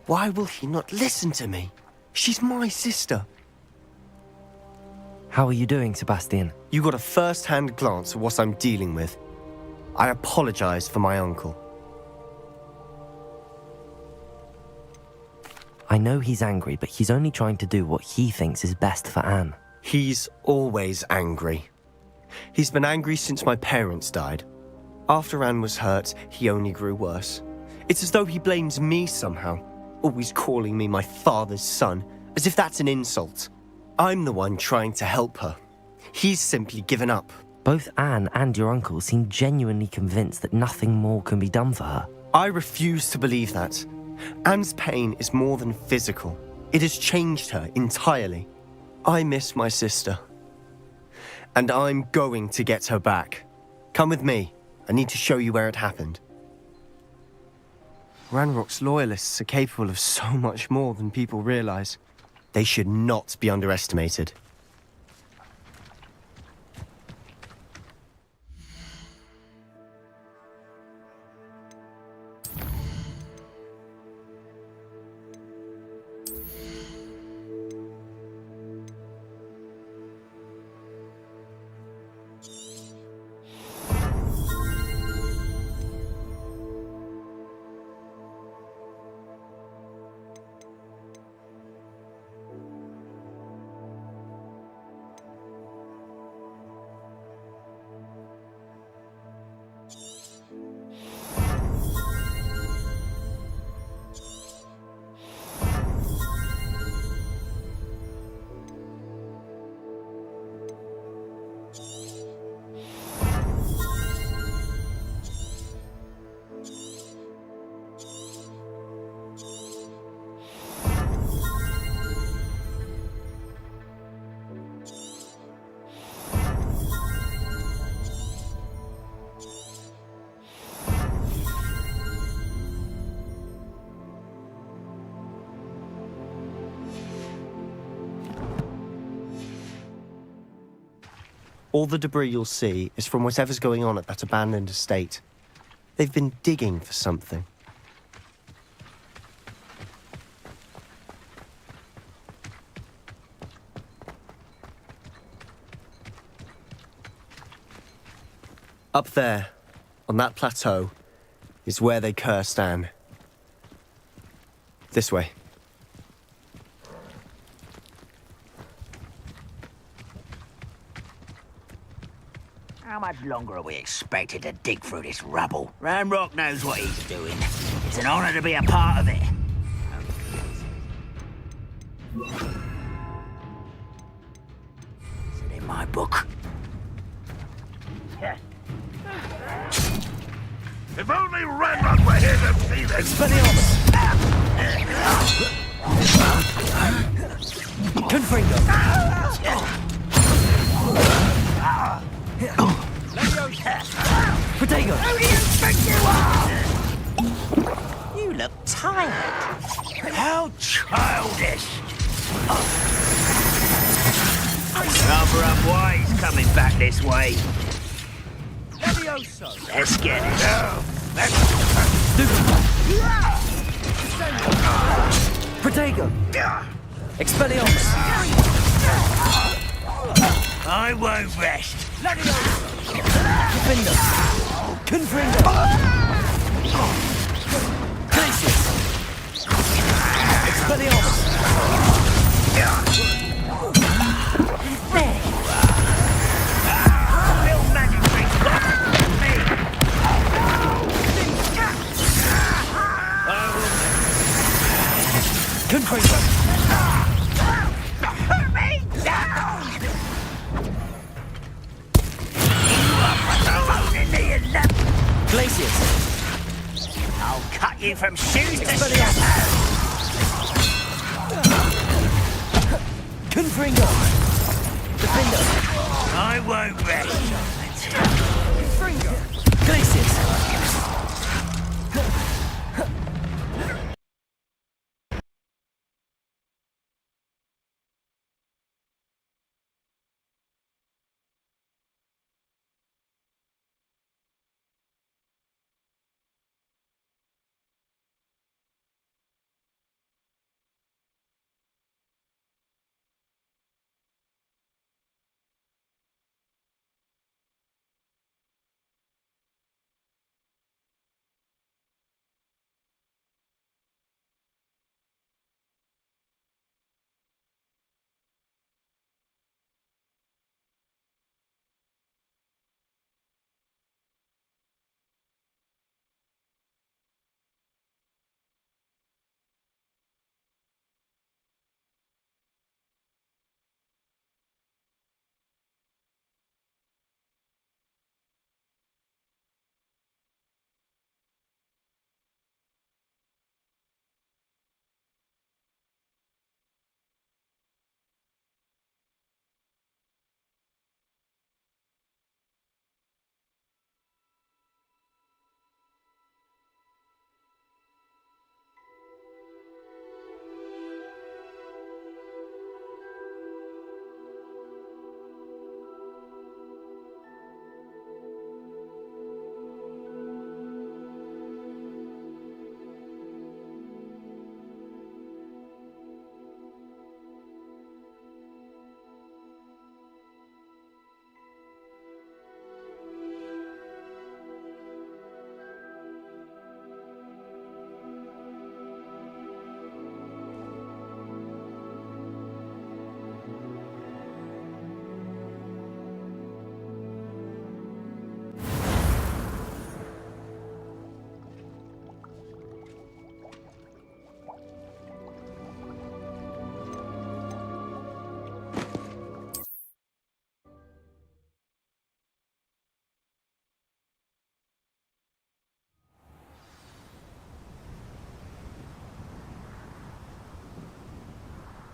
Why will he not listen to me? She's my sister. How are you doing, Sebastian? You got a first-hand glance at what I'm dealing with. I apologize for my uncle. I know he's angry, but he's only trying to do what he thinks is best for Anne. He's always angry. He's been angry since my parents died. After Anne was hurt, he only grew worse. It's as though he blames me somehow, always calling me my father's son, as if that's an insult. I'm the one trying to help her. He's simply given up. Both Anne and your uncle seem genuinely convinced that nothing more can be done for her. I refuse to believe that. Anne's pain is more than physical. It has changed her entirely. I miss my sister. And I'm going to get her back. Come with me. I need to show you where it happened. Ranrock's loyalists are capable of so much more than people realize. They should not be underestimated. All the debris you'll see is from whatever's going on at that abandoned estate. They've been digging for something. Up there, on that plateau, is where they cursed Anne. This way. How much longer are we expected to dig through this rubble? Ranrock knows what he's doing. It's an honor to be a part of it. Is it in my book? If only Ranrock were here to see this! Expelliarmus! Confringo! Protego! Who do you think you are? You look tired. How childish! Rather unwise coming back this way. Let's get it. Protego! Expelliarmus! I won't rest. Defender! Confringo! Glacius! Expelliarmus! There you are. Little magic trick. Me. Confringo! Put me down! Glacius! I'll cut you from shoes to shoes. Confringo! Defender! I won't rest. Confringo! Glacius!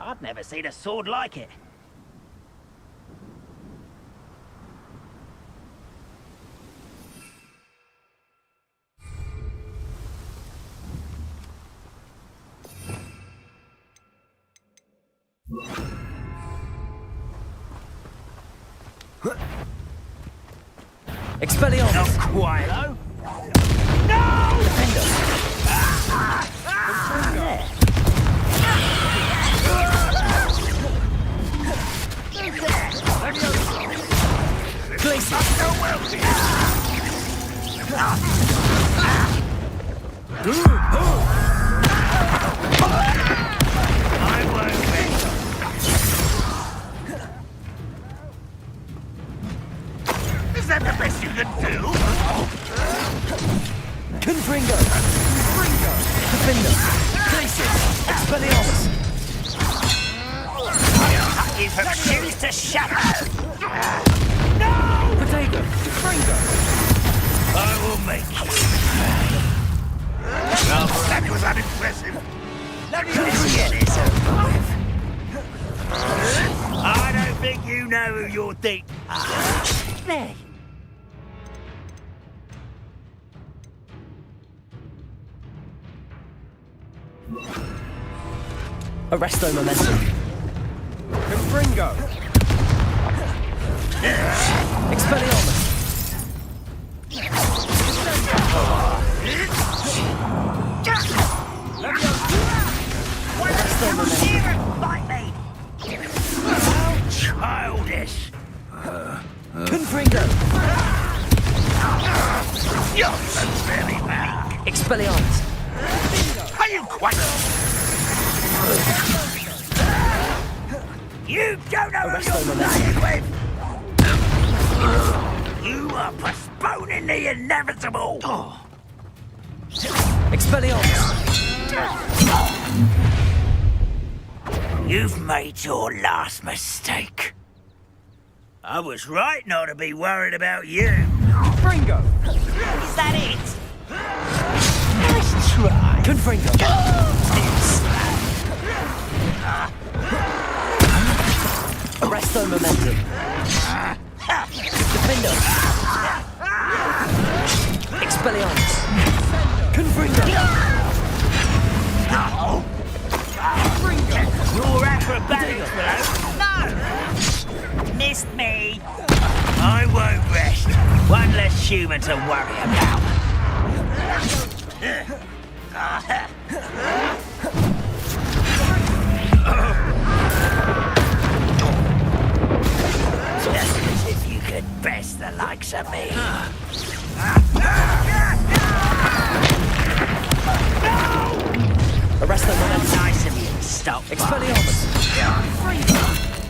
I've never seen a sword like it. Expelliarmus! Not Quilo! No! Is that the best you can do? Confringo! Defender! Glacius! Expelliarmus! I'll you from shoes to shadow! No! Potato! Confringo! I will make you. That was unimpressive. Let's get this alive. I don't think you know who you're thinking. There. Arresto momentum. Confringo! Expelliarmus! Arresto momentum. Bite me! Childish! Confringo! You're very weak. Expelliarmus! Are you quite... You don't know Arresto who you're momentum. playing with! You are postponing the inevitable! Expelliarmus! You've made your last mistake. I was right not to be worried about you. Fringo! Is that it? Nice try. Confringo! Arresto momentum. Defender! Expelliarmus! Confringo! Your acrobatics, no! Missed me. I won't rest. One less human to worry about. Just as if you could best the likes of me. Arresto momentum. Nice of you to stop. Expelliarmus!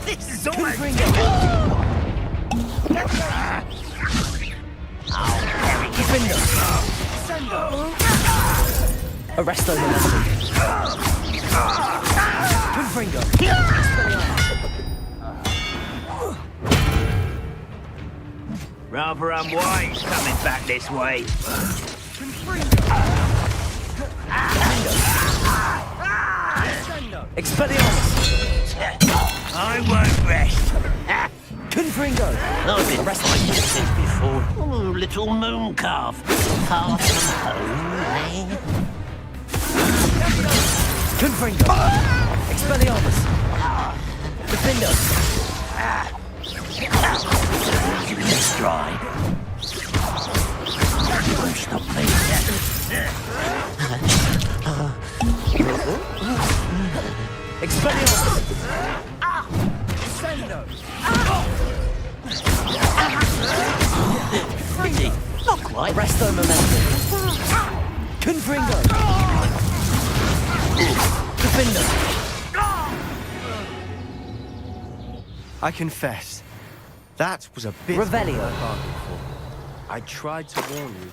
This is almost... Defender! Arresto momentum. Confringo! Rather unwise coming back this way. Expelliarmus! I won't rest. Confringo! I've been fighting this before. Oh, little moon calf. Far from home, eh? Confringo! Expelliarmus! Defender! Let's try. Don't stop me. Expelliarmus! Pity. Not quite. Arresto momentum. Confringo! Defender! I confess, that was a bit Revelio. more than I bargained for. I tried to warn you.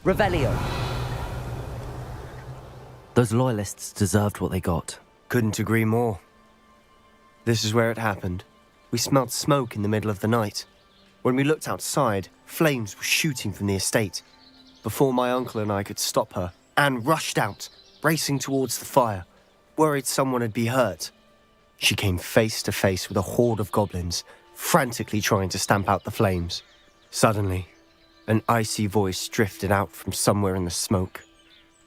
Revelio. Those loyalists deserved what they got. Couldn't agree more. This is where it happened. We smelled smoke in the middle of the night. When we looked outside, flames were shooting from the estate. Before my uncle and I could stop her, Anne rushed out, racing towards the fire, worried someone had been hurt. She came face to face with a horde of goblins, frantically trying to stamp out the flames. Suddenly, an icy voice drifted out from somewhere in the smoke.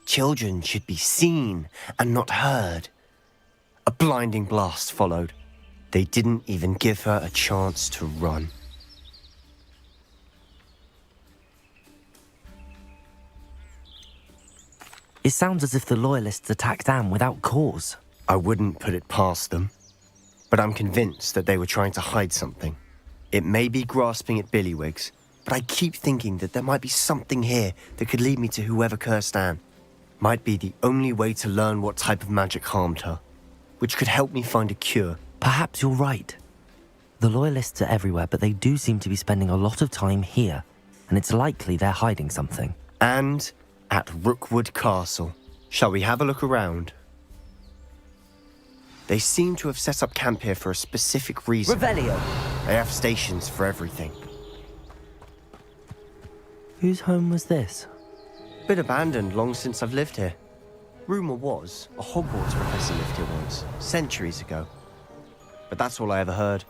Children should be seen and not heard. A blinding blast followed. They didn't even give her a chance to run. It sounds as if the loyalists attacked Anne without cause. I wouldn't put it past them, but I'm convinced that they were trying to hide something. It may be grasping at billywhigs, but I keep thinking that there might be something here that could lead me to whoever cursed Anne. Might be the only way to learn what type of magic harmed her, which could help me find a cure. Perhaps you're right. The loyalists are everywhere, but they do seem to be spending a lot of time here, and it's likely they're hiding something. And at Rookwood Castle. Shall we have a look around? They seem to have set up camp here for a specific reason. Revelio! They have stations for everything. Whose home was this? Been abandoned long since I've lived here. Rumour was a Hogwarts professor lived here once, centuries ago. But that's all I ever heard.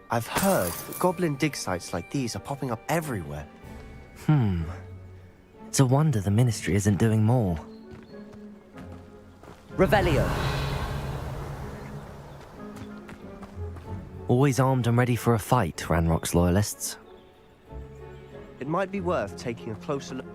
I've heard that goblin dig sites like these are popping up everywhere. It's a wonder the Ministry isn't doing more. Revelio! Always armed and ready for a fight, Ranrock's loyalists. It might be worth taking a closer look.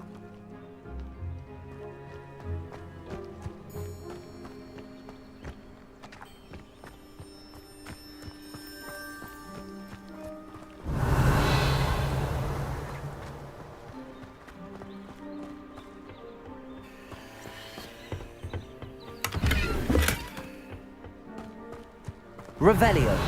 Revelio!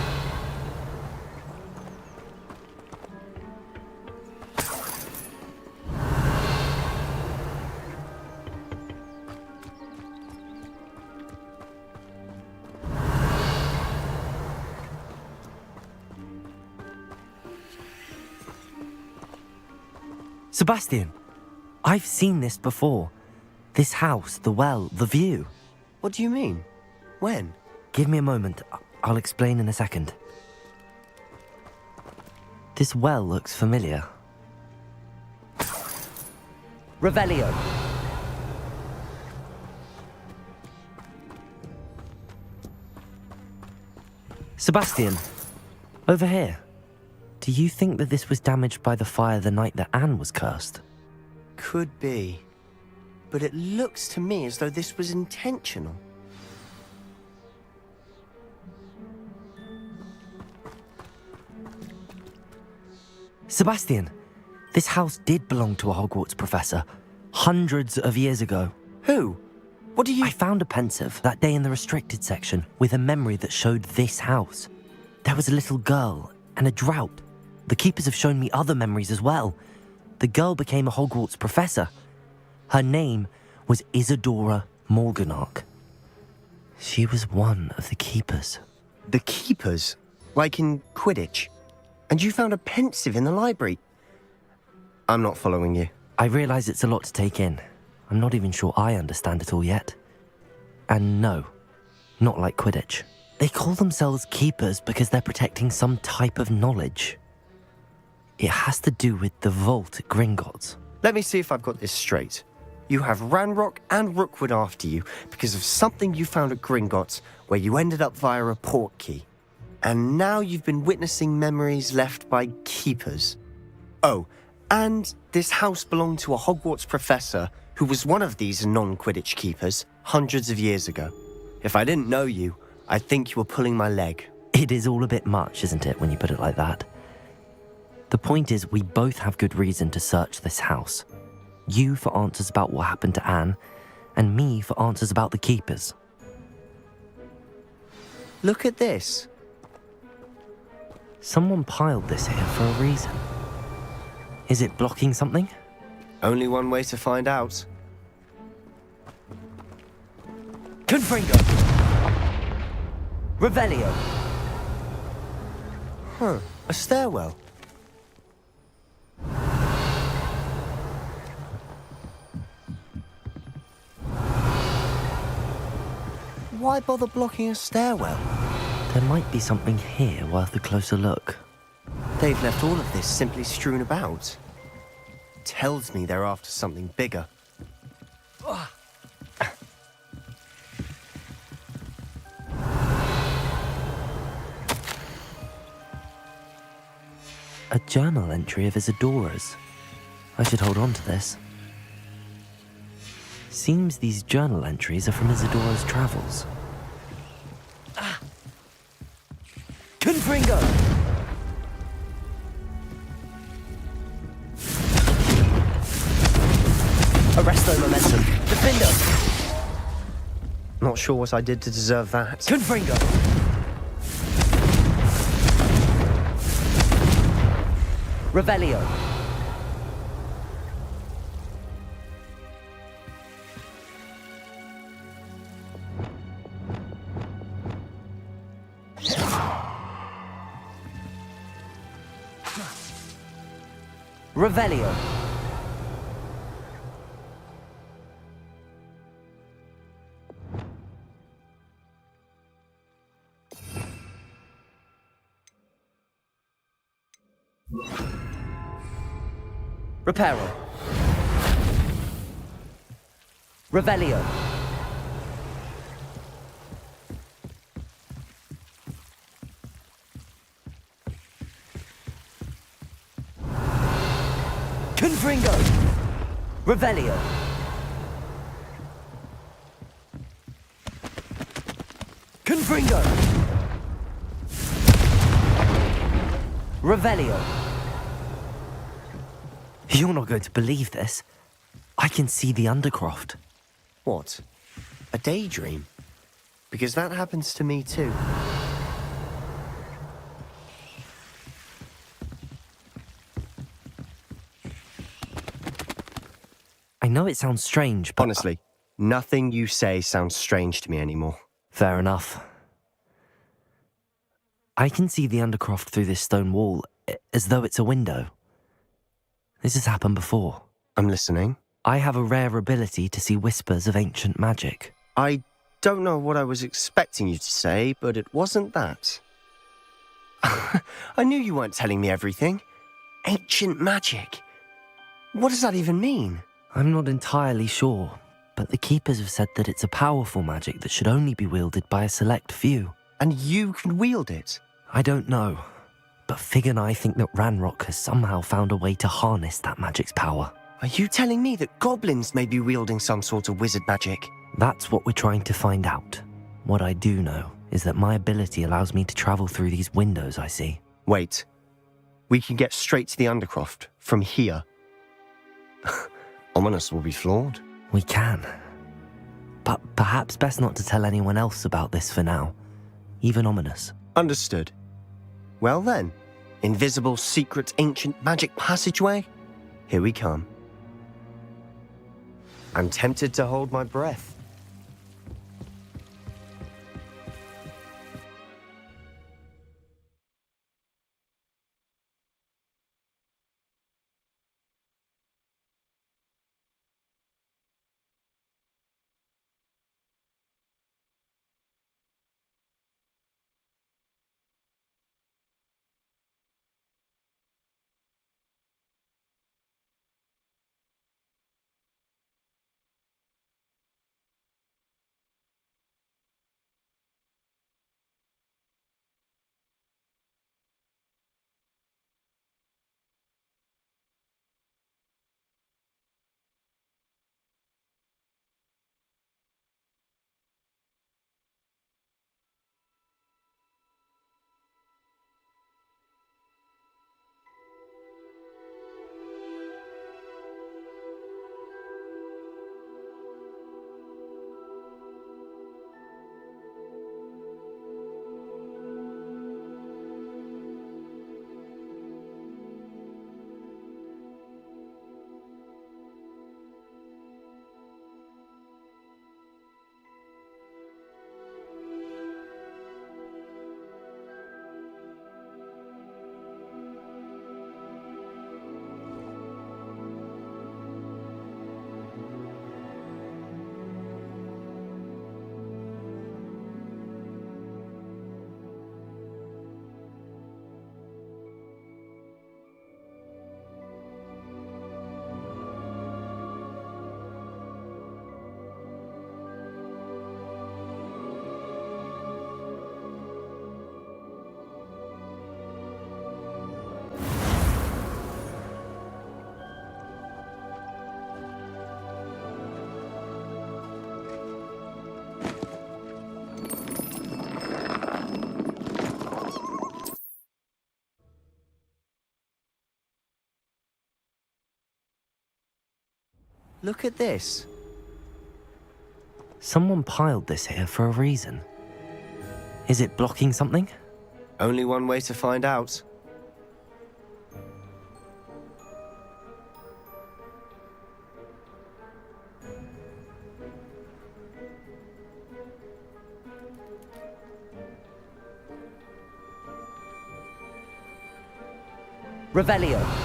Sebastian, I've seen this before. This house, the well, the view. What do you mean? When? Give me a moment. I'll explain in a second. This well looks familiar. Revelio! Sebastian, over here. Do you think that this was damaged by the fire the night that Anne was cursed? Could be. But it looks to me as though this was intentional. Sebastian, this house did belong to a Hogwarts professor, hundreds of years ago. Who? What do you— I found a pensive that day in the restricted section with a memory that showed this house. There was a little girl and a drought. The keepers have shown me other memories as well. The girl became a Hogwarts professor. Her name was Isadora Morganach. She was one of the keepers. The keepers? Like in Quidditch? And you found a pensive in the library? I'm not following you. I realise it's a lot to take in. I'm not even sure I understand it all yet. And no, not like Quidditch. They call themselves keepers because they're protecting some type of knowledge. It has to do with the vault at Gringotts. Let me see if I've got this straight. You have Ranrock and Rookwood after you because of something you found at Gringotts where you ended up via a port key. And now you've been witnessing memories left by keepers. Oh, and this house belonged to a Hogwarts professor who was one of these non-Quidditch keepers hundreds of years ago. If I didn't know you, I'd think you were pulling my leg. It is all a bit much, isn't it, when you put it like that? The point is, we both have good reason to search this house. You for answers about what happened to Anne, and me for answers about the keepers. Look at this. Someone piled this here for a reason. Is it blocking something? Only one way to find out. Confringo! Revelio! Huh, a stairwell. Why bother blocking a stairwell? There might be something here worth a closer look. They've left all of this simply strewn about. Tells me they're after something bigger. A journal entry of Isadora's. I should hold on to this. Seems these journal entries are from Isadora's travels. Confringo! Arresto momentum. Defender! Not sure what I did to deserve that. Confringo! Revelio. Revelio. Reparo. Revelio. Confringo. Revelio. Confringo. Revelio. You're not going to believe this. I can see the Undercroft. What? A daydream? Because that happens to me too. I know it sounds strange, but... Honestly, nothing you say sounds strange to me anymore. Fair enough. I can see the Undercroft through this stone wall, as though it's a window. This has happened before. I'm listening. I have a rare ability to see whispers of ancient magic. I don't know what I was expecting you to say, but it wasn't that. I knew you weren't telling me everything. Ancient magic. What does that even mean? I'm not entirely sure, but the Keepers have said that it's a powerful magic that should only be wielded by a select few. And you can wield it? I don't know, but Fig and I think that Ranrock has somehow found a way to harness that magic's power. Are you telling me that goblins may be wielding some sort of wizard magic? That's what we're trying to find out. What I do know is that my ability allows me to travel through these windows I see. Wait. We can get straight to the Undercroft from here. Ominous will be flawed. We can. But perhaps best not to tell anyone else about this for now. Even Ominous. Understood. Well then, invisible, secret, ancient magic passageway? Here we come. I'm tempted to hold my breath. Look at this. Someone piled this here for a reason. Is it blocking something? Only one way to find out. Revelio.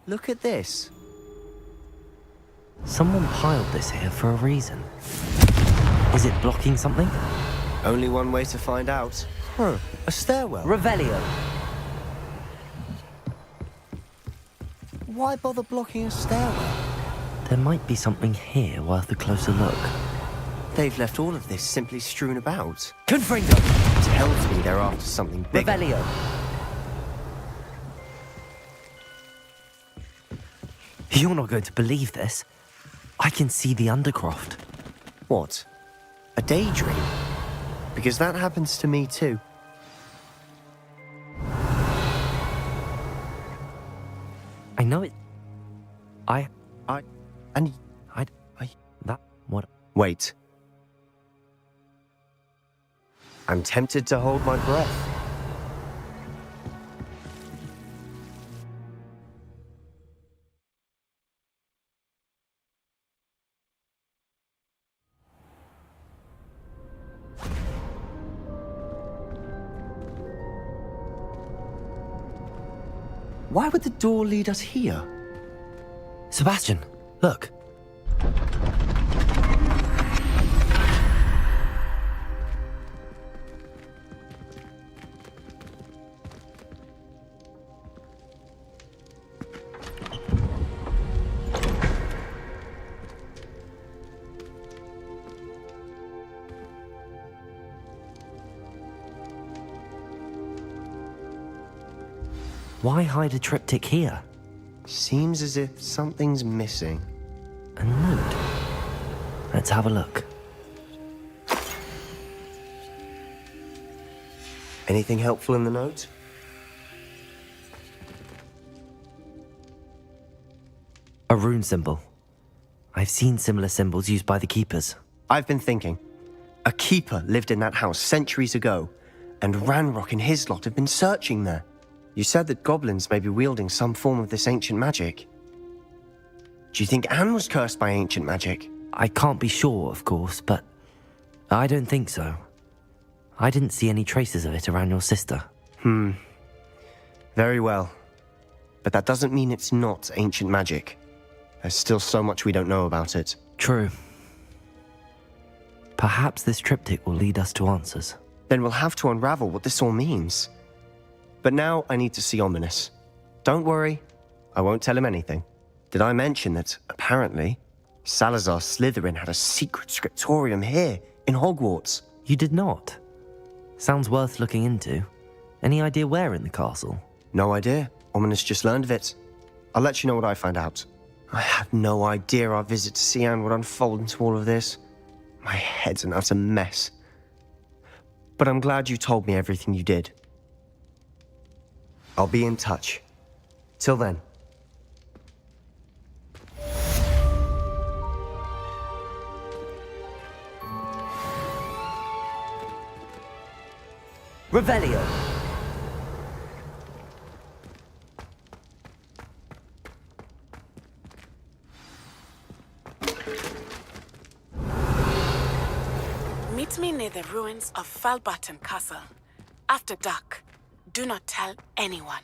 Look at this. Someone piled this here for a reason. Is it blocking something? Only one way to find out. Huh, a stairwell. Revelio. Why bother blocking a stairwell? There might be something here worth a closer look. They've left all of this simply strewn about. Confringo! Tells me they're after something bigger. Revelio. You're not going to believe this. I can see the Undercroft. What? A daydream? Because that happens to me too. I know it. What? Wait. I'm tempted to hold my breath. Why would the door lead us here? Sebastian, look. Why hide a triptych here? Seems as if something's missing. A note. Let's have a look. Anything helpful in the note? A rune symbol. I've seen similar symbols used by the keepers. I've been thinking. A keeper lived in that house centuries ago, and Ranrock and his lot have been searching there. You said that goblins may be wielding some form of this ancient magic. Do you think Anne was cursed by ancient magic? I can't be sure, of course, but I don't think so. I didn't see any traces of it around your sister. Very well. But that doesn't mean it's not ancient magic. There's still so much we don't know about it. True. Perhaps this triptych will lead us to answers. Then we'll have to unravel what this all means. But now I need to see Ominous. Don't worry, I won't tell him anything. Did I mention that, apparently, Salazar Slytherin had a secret scriptorium here, in Hogwarts? You did not? Sounds worth looking into. Any idea where in the castle? No idea. Ominous just learned of it. I'll let you know what I find out. I had no idea our visit to Cian would unfold into all of this. My head's an utter mess. But I'm glad you told me everything you did. I'll be in touch. Till then. Revelio. Meet me near the ruins of Falbaton Castle. After dark. Do not tell anyone.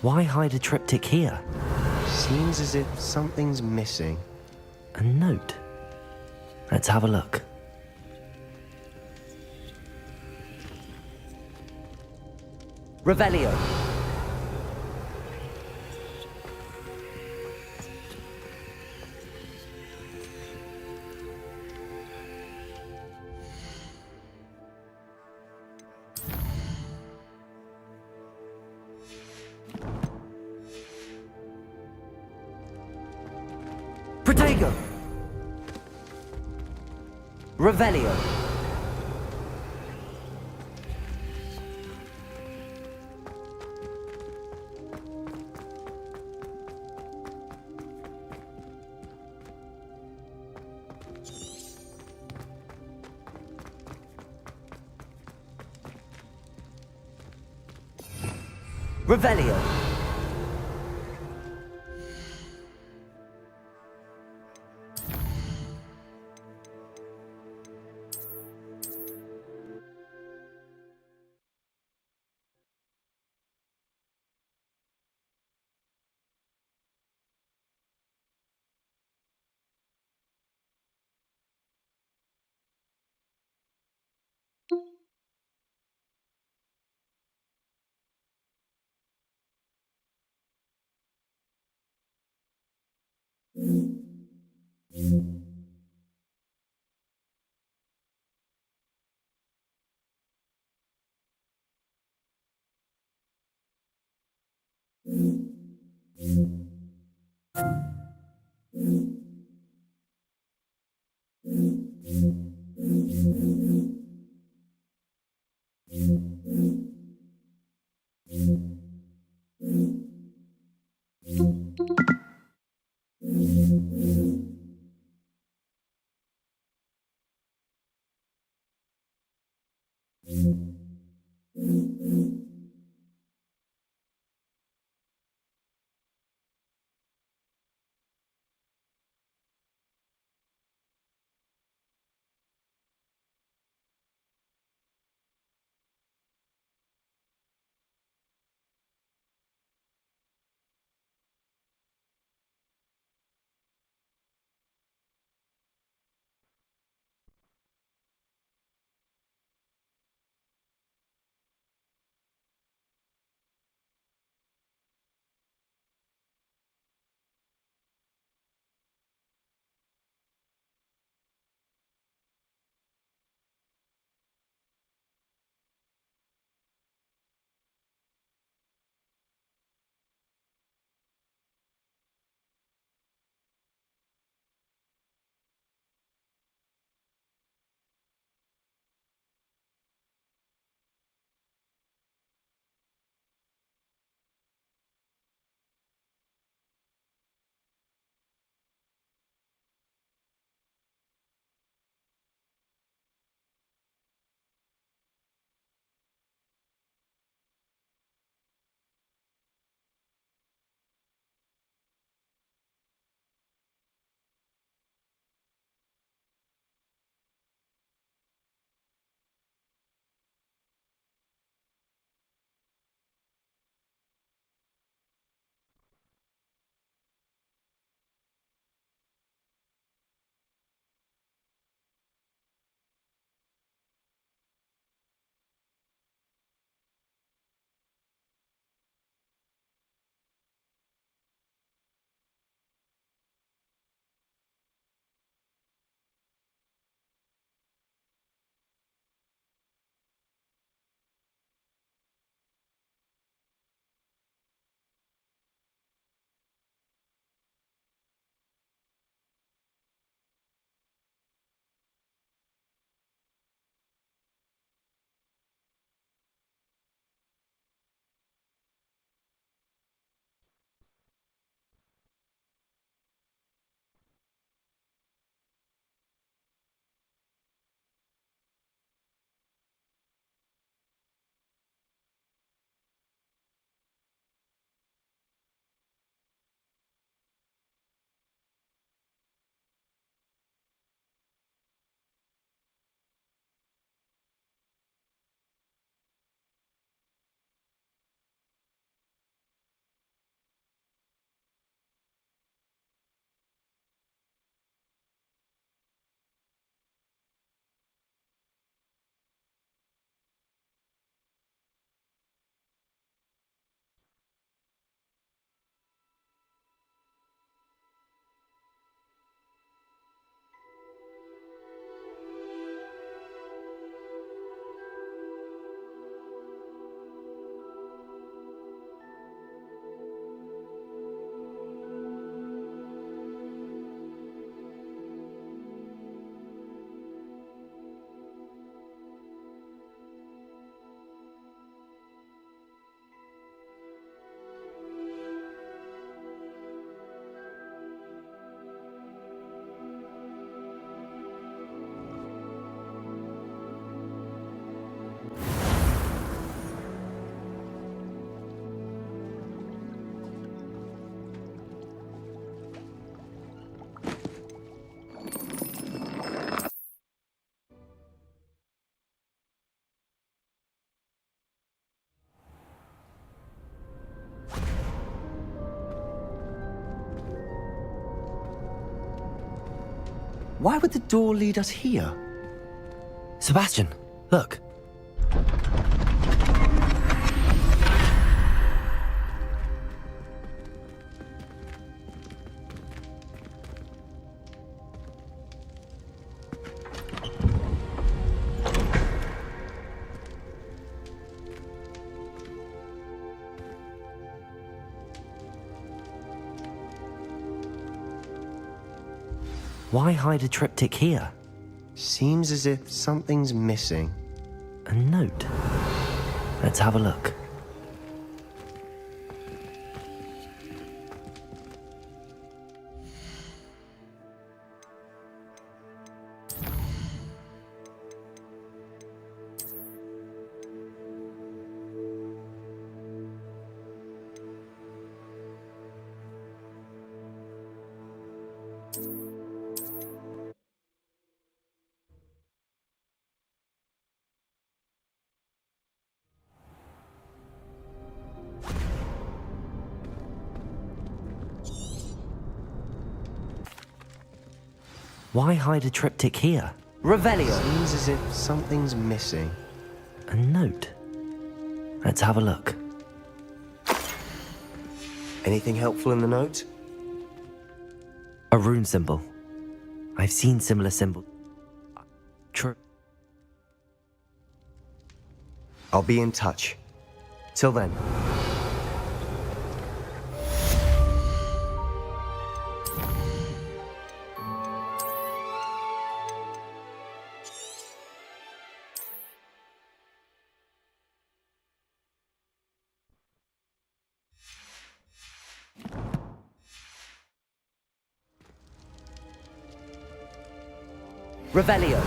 Why hide a triptych here? Seems as if something's missing. A note. Let's have a look. Revelio. Protego. Revelio. Revelio. Why would the door lead us here? Sebastian, look. Why hide a triptych here? Seems as if something's missing. A note. Let's have a look. Why hide a triptych here? Revelio. Seems as if something's missing. A note. Let's have a look. Anything helpful in the note? A rune symbol. I've seen similar symbols. True. I'll be in touch. Till then. Revelio.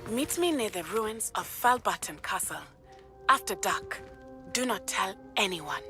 Meet me near the ruins of Falbaton Castle. After dark. Do not tell anyone.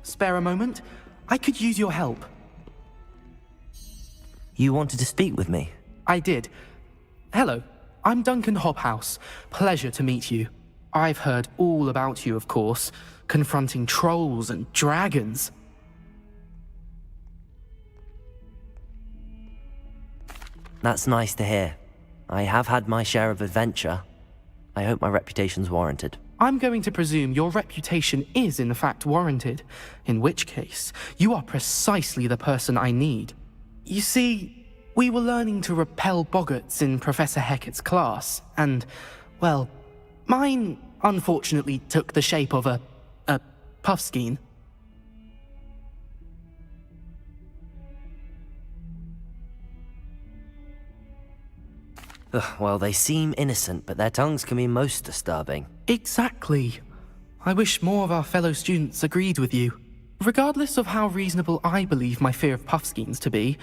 Spare a moment? I could use your help. You wanted to speak with me? I did. Hello, I'm Duncan Hobhouse. Pleasure to meet you. I've heard all about you, of course, confronting trolls and dragons. That's nice to hear. I have had my share of adventure. I hope my reputation's warranted. I'm going to presume your reputation is in fact warranted, in which case, you are precisely the person I need. You see, we were learning to repel boggarts in Professor Hecat's class, and, well, mine unfortunately took the shape of a puffskein. Well, they seem innocent, but their tongues can be most disturbing. Exactly. I wish more of our fellow students agreed with you. Regardless of how reasonable I believe my fear of puffskeins to be,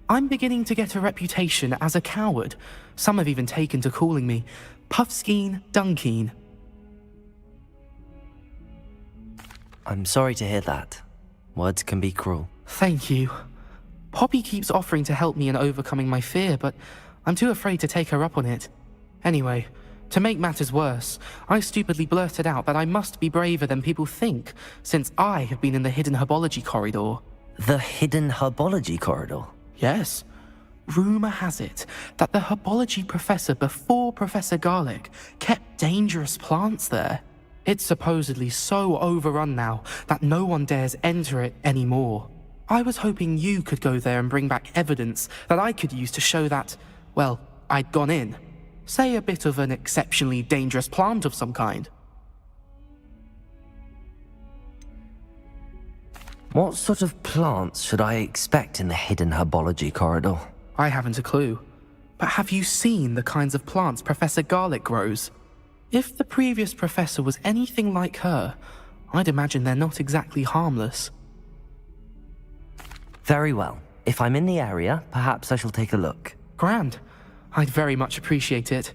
I'm beginning to get a reputation as a coward. Some have even taken to calling me Puffskeen Dunkeen. I'm sorry to hear that. Words can be cruel. Thank you. Poppy keeps offering to help me in overcoming my fear, but I'm too afraid to take her up on it. Anyway, To make matters worse, I stupidly blurted out that I must be braver than people think, since I have been in the hidden herbology corridor. The hidden herbology corridor? Yes. Rumour has it that the herbology professor before Professor Garlic kept dangerous plants there. It's supposedly so overrun now that no one dares enter it anymore. I was hoping you could go there and bring back evidence that I could use to show that, well, I'd gone in. Say a bit of an exceptionally dangerous plant of some kind. What sort of plants should I expect in the hidden herbology corridor? I haven't a clue. But have you seen the kinds of plants Professor Garlic grows? If the previous professor was anything like her, I'd imagine they're not exactly harmless. Very well. If I'm in the area, perhaps I shall take a look. Grand. I'd very much appreciate it.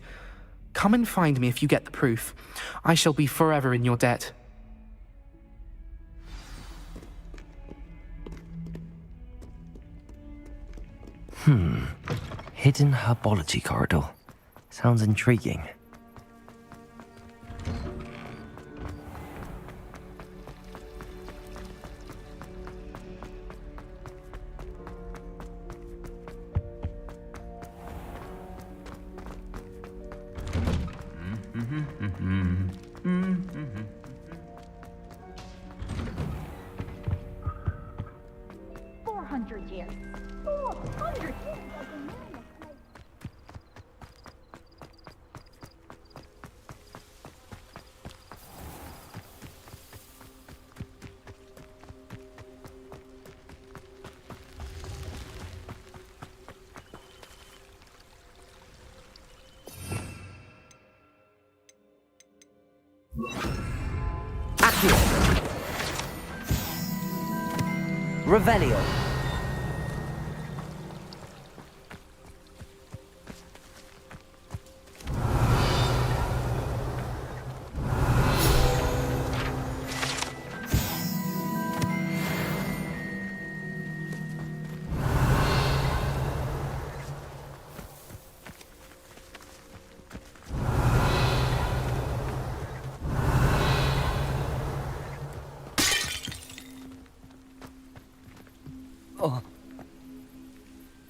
Come and find me if you get the proof. I shall be forever in your debt. Hidden herbology corridor. Sounds intriguing. Years. 400 years. Accio! Revelio!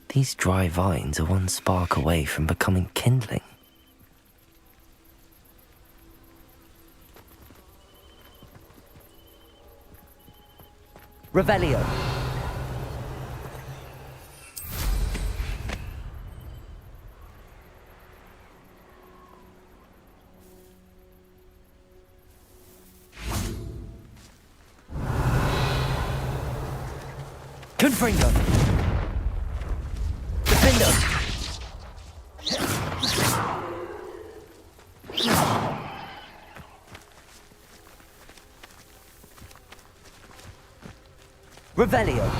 These dry vines are one spark away from becoming kindling. Revelio. Confringo. Defendo. Revelio.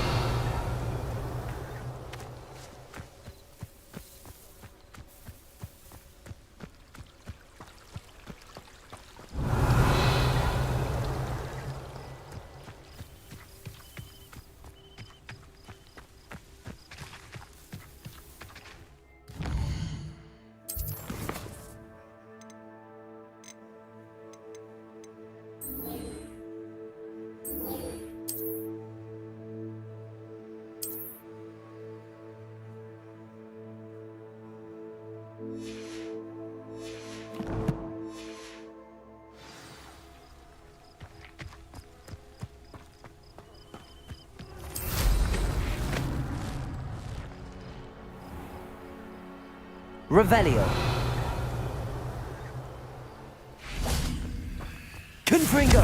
Revelio. Confringo.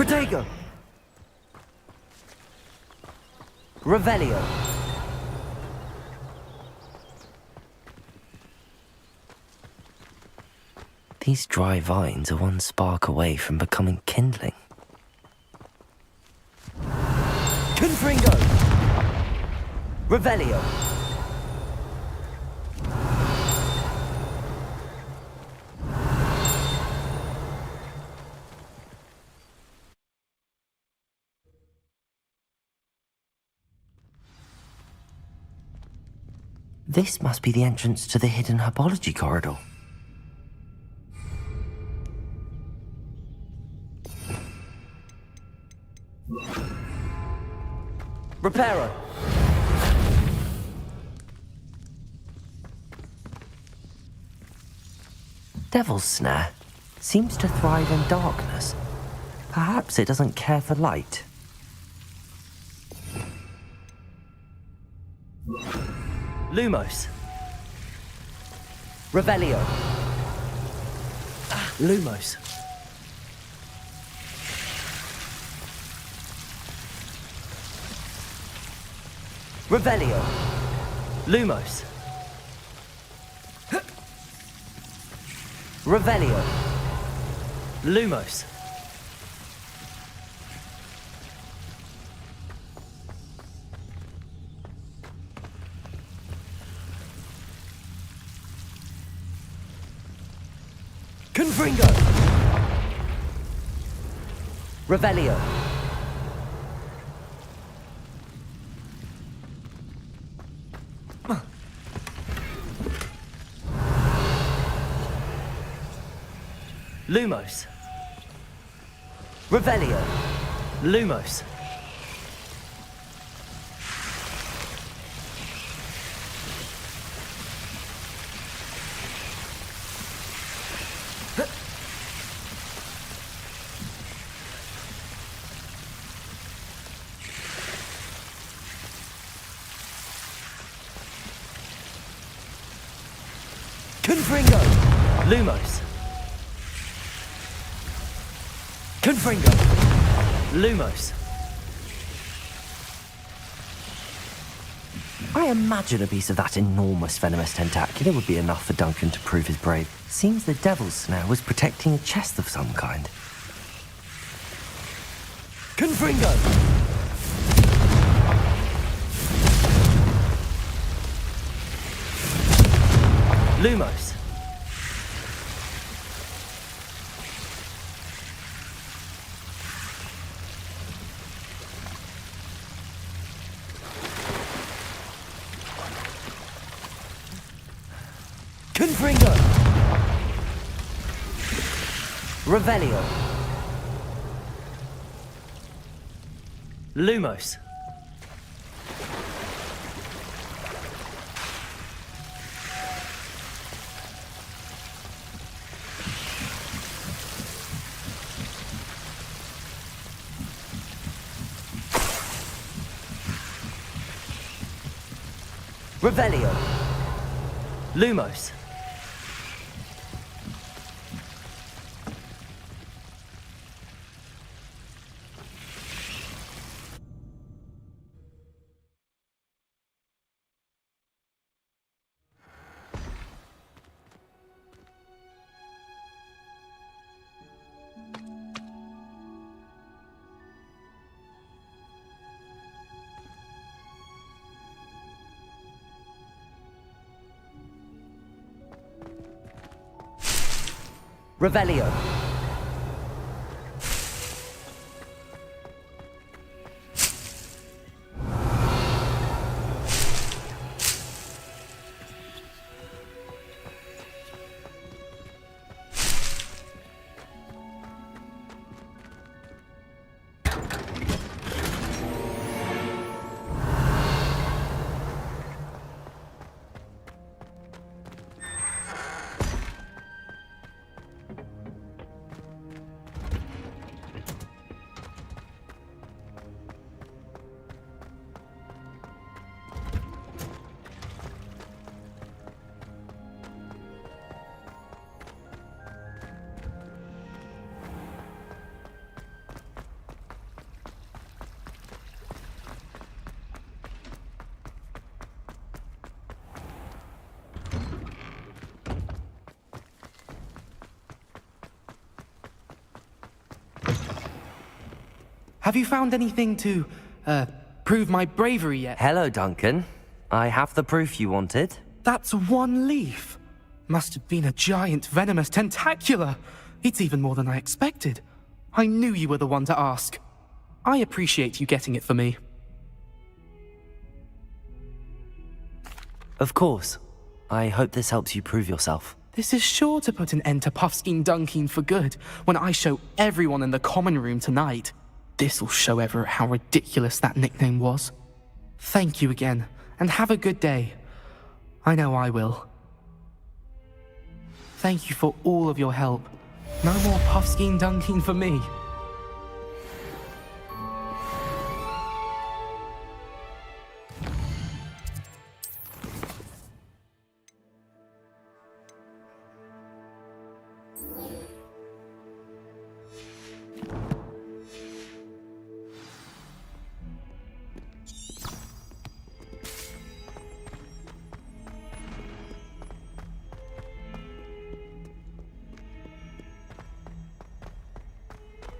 Protego! Revelio. These dry vines are one spark away from becoming kindling. Confringo! Revelio. This must be the entrance to the hidden herbology corridor. Reparo. Devil's Snare seems to thrive in darkness. Perhaps it doesn't care for light. Lumos. Revelio. Lumos. Revelio. Lumos. Revelio. Lumos. Confringo. Revelio. Lumos. Revelio. Lumos. Confringo. Lumos. Confringo. Lumos. I imagine a piece of that enormous venomous tentacular would be enough for Duncan to prove his brave. Seems the Devil's Snare was protecting a chest of some kind. Confringo! Lumos. Confringo! Revelio. Lumos. Revelio. Lumos. Revelio. Have you found anything to, prove my bravery yet? Hello, Duncan. I have the proof you wanted. That's one leaf. Must have been a giant venomous tentacula. It's even more than I expected. I knew you were the one to ask. I appreciate you getting it for me. Of course. I hope this helps you prove yourself. This is sure to put an end to Puffskein Dunkeen for good when I show everyone in the common room tonight. This'll show Everett how ridiculous that nickname was. Thank you again, and have a good day. I know I will. Thank you for all of your help. No more Puffskein Dunkeen for me.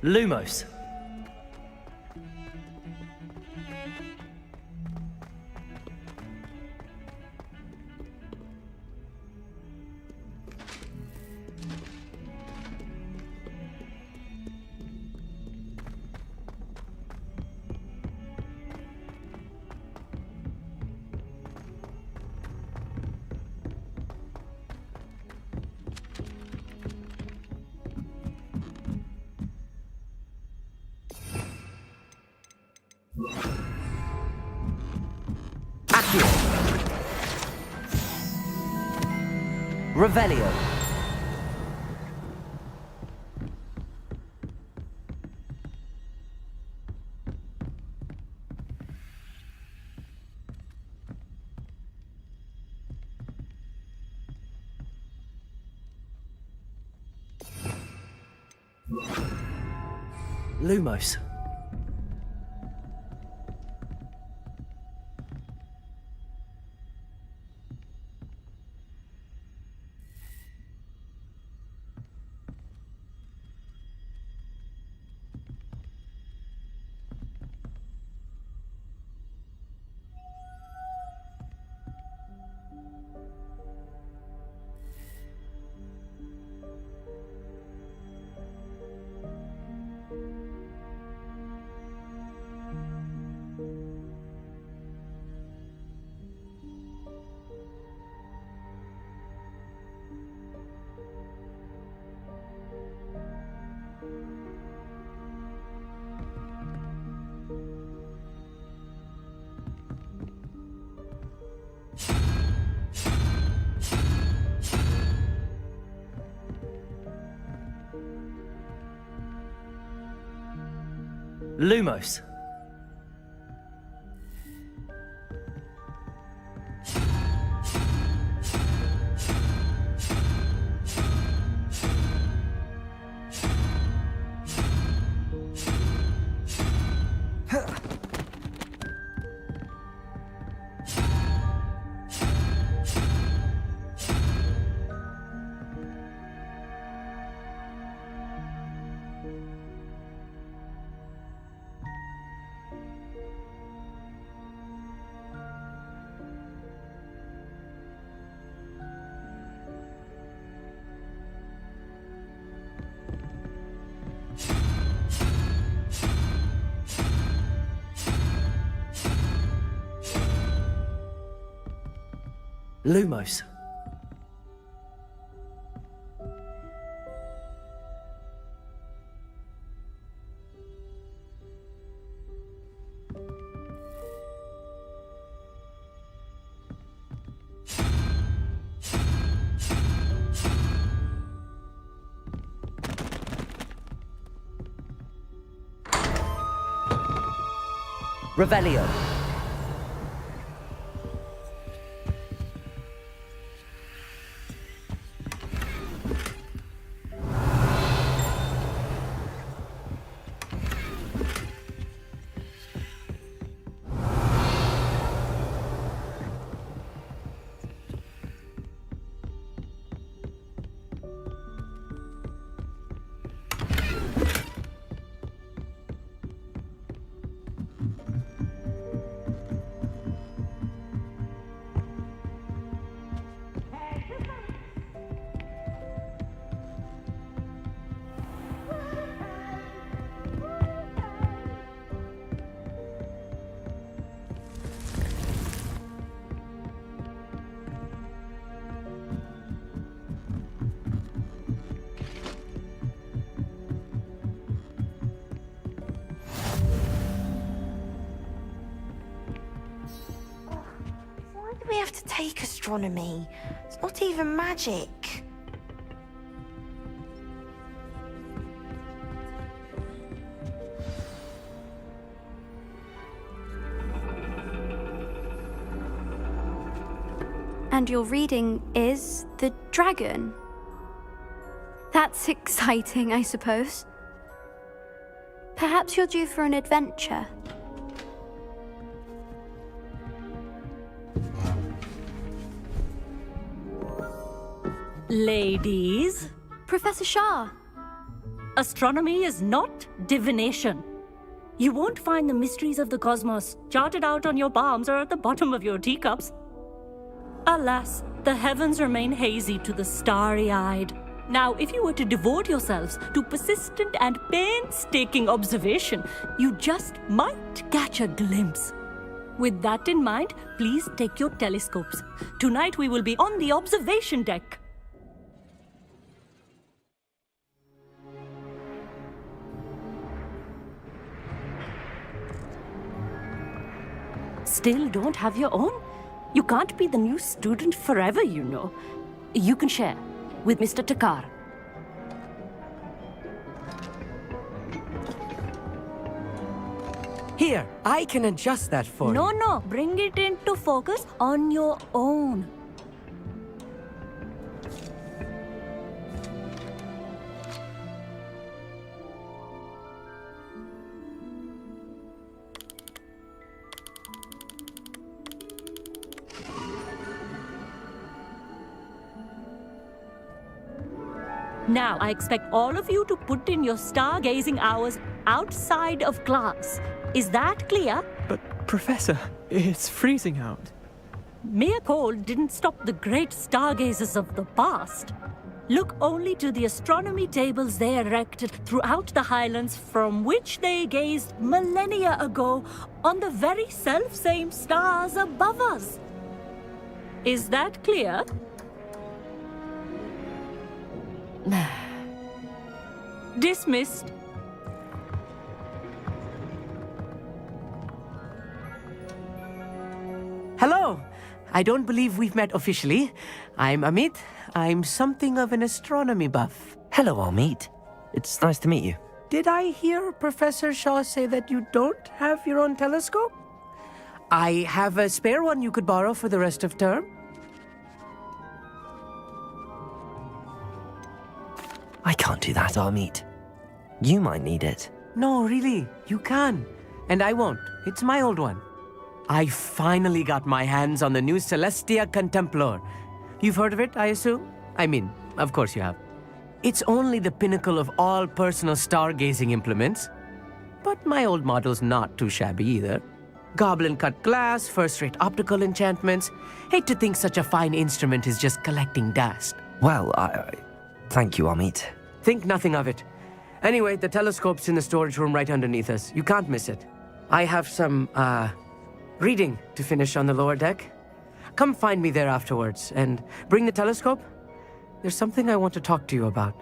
Lumos. Revelio. Lumos. Lumos. Lumos. Revelio. astronomy. It's not even magic. And your reading is the dragon. That's exciting, I suppose. Perhaps you're due for an adventure. Ladies. Professor Shah. Astronomy is not divination. You won't find the mysteries of the cosmos charted out on your palms or at the bottom of your teacups. Alas, the heavens remain hazy to the starry-eyed. Now, if you were to devote yourselves to persistent and painstaking observation, you just might catch a glimpse. With that in mind, please take your telescopes. Tonight we will be on the observation deck. Still don't have your own? You can't be the new student forever, you know. You can share with Mr. Takar. Here, I can adjust that for you. No, bring it into focus on your own. Now, I expect all of you to put in your stargazing hours outside of class. Is that clear? But, Professor, it's freezing out. Mere cold didn't stop the great stargazers of the past. Look only to the astronomy tables they erected throughout the highlands from which they gazed millennia ago on the very self-same stars above us. Is that clear? Dismissed. Hello. I don't believe we've met officially. I'm Amit. I'm something of an astronomy buff. Hello, Amit. It's nice to meet you. Did I hear Professor Shaw say that you don't have your own telescope? I have a spare one you could borrow for the rest of term. I can't do that, Amit. You might need it. No, really, you can. And I won't. It's my old one. I finally got my hands on the new Celestia Contemplar. You've heard of it, I assume? I mean, of course you have. It's only the pinnacle of all personal stargazing implements. But my old model's not too shabby either. Goblin-cut glass, first-rate optical enchantments. Hate to think such a fine instrument is just collecting dust. Well, thank you, Amit. Think nothing of it. Anyway, the telescope's in the storage room right underneath us. You can't miss it. I have some, reading to finish on the lower deck. Come find me there afterwards, and bring the telescope. There's something I want to talk to you about.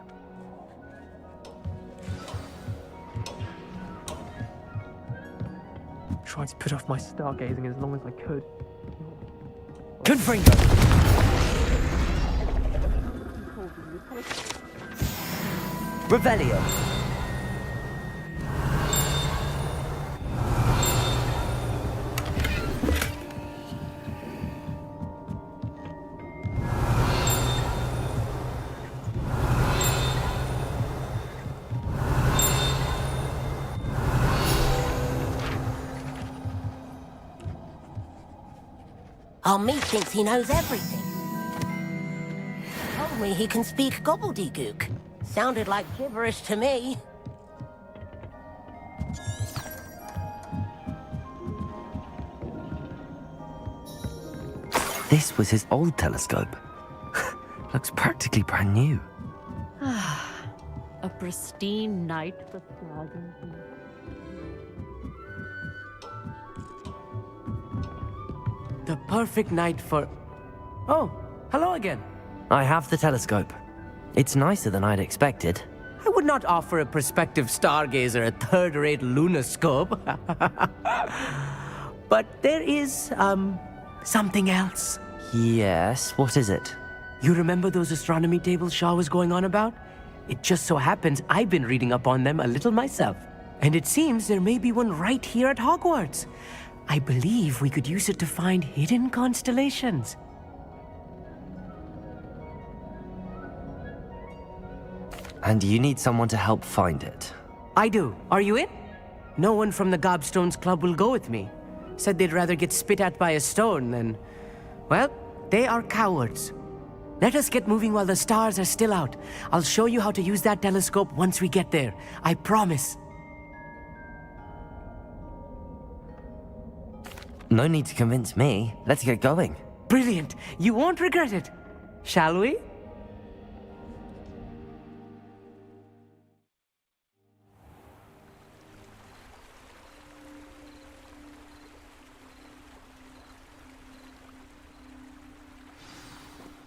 Tried to put off my stargazing as long as I could. Confringo! Revelio. Amit thinks he knows everything. Told me he can speak gobbledygook. Sounded like gibberish to me. This was his old telescope. Looks practically brand new. A pristine night for stargazing. The perfect night for... Oh, hello again. I have the telescope. It's nicer than I'd expected. I would not offer a prospective stargazer a third-rate lunoscope. But there is, something else. Yes, what is it? You remember those astronomy tables Shaw was going on about? It just so happens I've been reading up on them a little myself. And it seems there may be one right here at Hogwarts. I believe we could use it to find hidden constellations. And you need someone to help find it. I do. Are you in? No one from the Gobstones Club will go with me. Said they'd rather get spit at by a stone than... Well, they are cowards. Let us get moving while the stars are still out. I'll show you how to use that telescope once we get there. I promise. No need to convince me. Let's get going. Brilliant. You won't regret it. Shall we?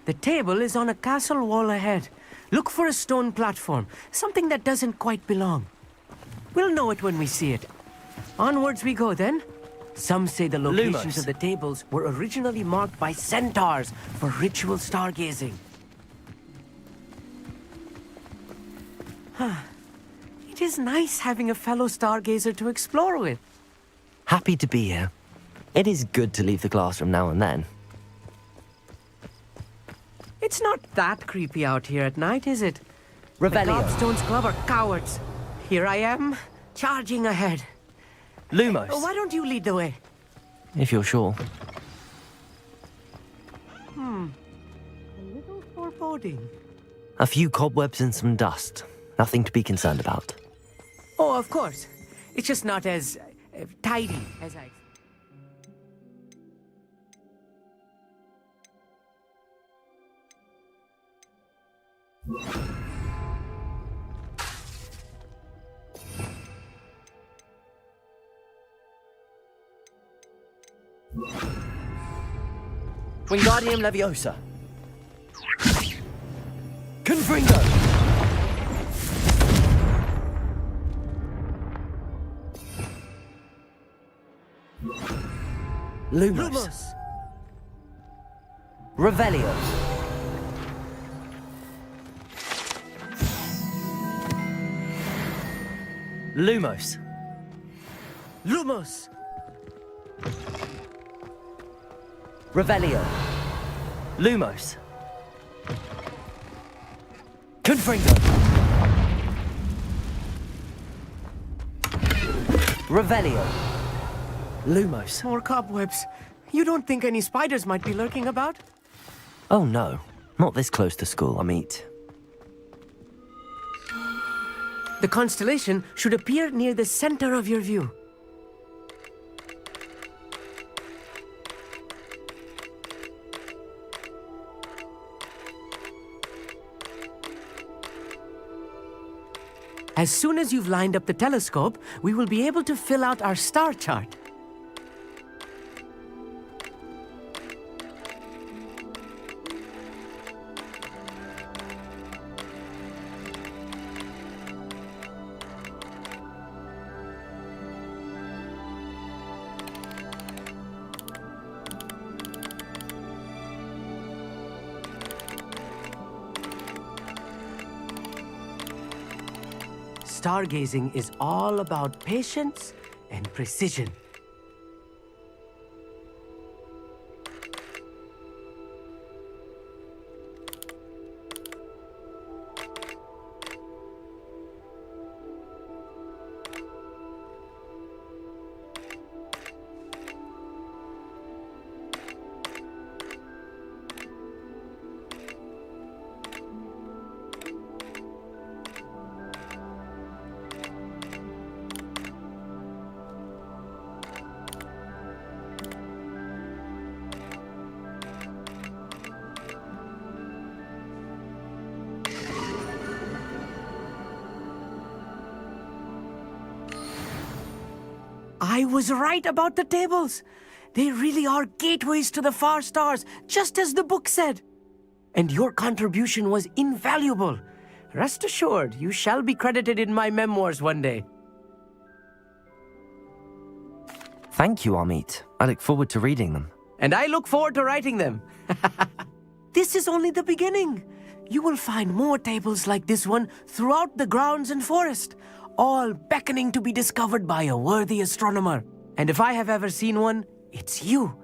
The table is on a castle wall ahead. Look for a stone platform, something that doesn't quite belong. We'll know it when we see it. Onwards we go then. Some say the locations Lumos. of the tables were originally marked by centaurs for ritual stargazing. It is nice having a fellow stargazer to explore with. Happy to be here. It is good to leave the classroom now and then. It's not that creepy out here at night, is it? Revelio. The Gobstones Club are cowards. Here I am, charging ahead. Lumos. Why don't you lead the way? If you're sure. A little foreboding. A few cobwebs and some dust. Nothing to be concerned about. Oh, of course. It's just not as tidy as I... Wingardium Leviosa. Confringo. Lumos. Revelio. Lumos. Lumos! Revelio. Lumos. Confringo. Revelio. Lumos. More cobwebs. You don't think any spiders might be lurking about? Oh no, not this close to school, Amit. The constellation should appear near the center of your view. As soon as you've lined up the telescope, we will be able to fill out our star chart. Stargazing is all about patience and precision. I was right about the tables. They really are gateways to the far stars, just as the book said. And your contribution was invaluable. Rest assured, you shall be credited in my memoirs one day. Thank you, Amit. I look forward to reading them. And I look forward to writing them. This is only the beginning. You will find more tables like this one throughout the grounds and forest, all beckoning to be discovered by a worthy astronomer. And if I have ever seen one, it's you.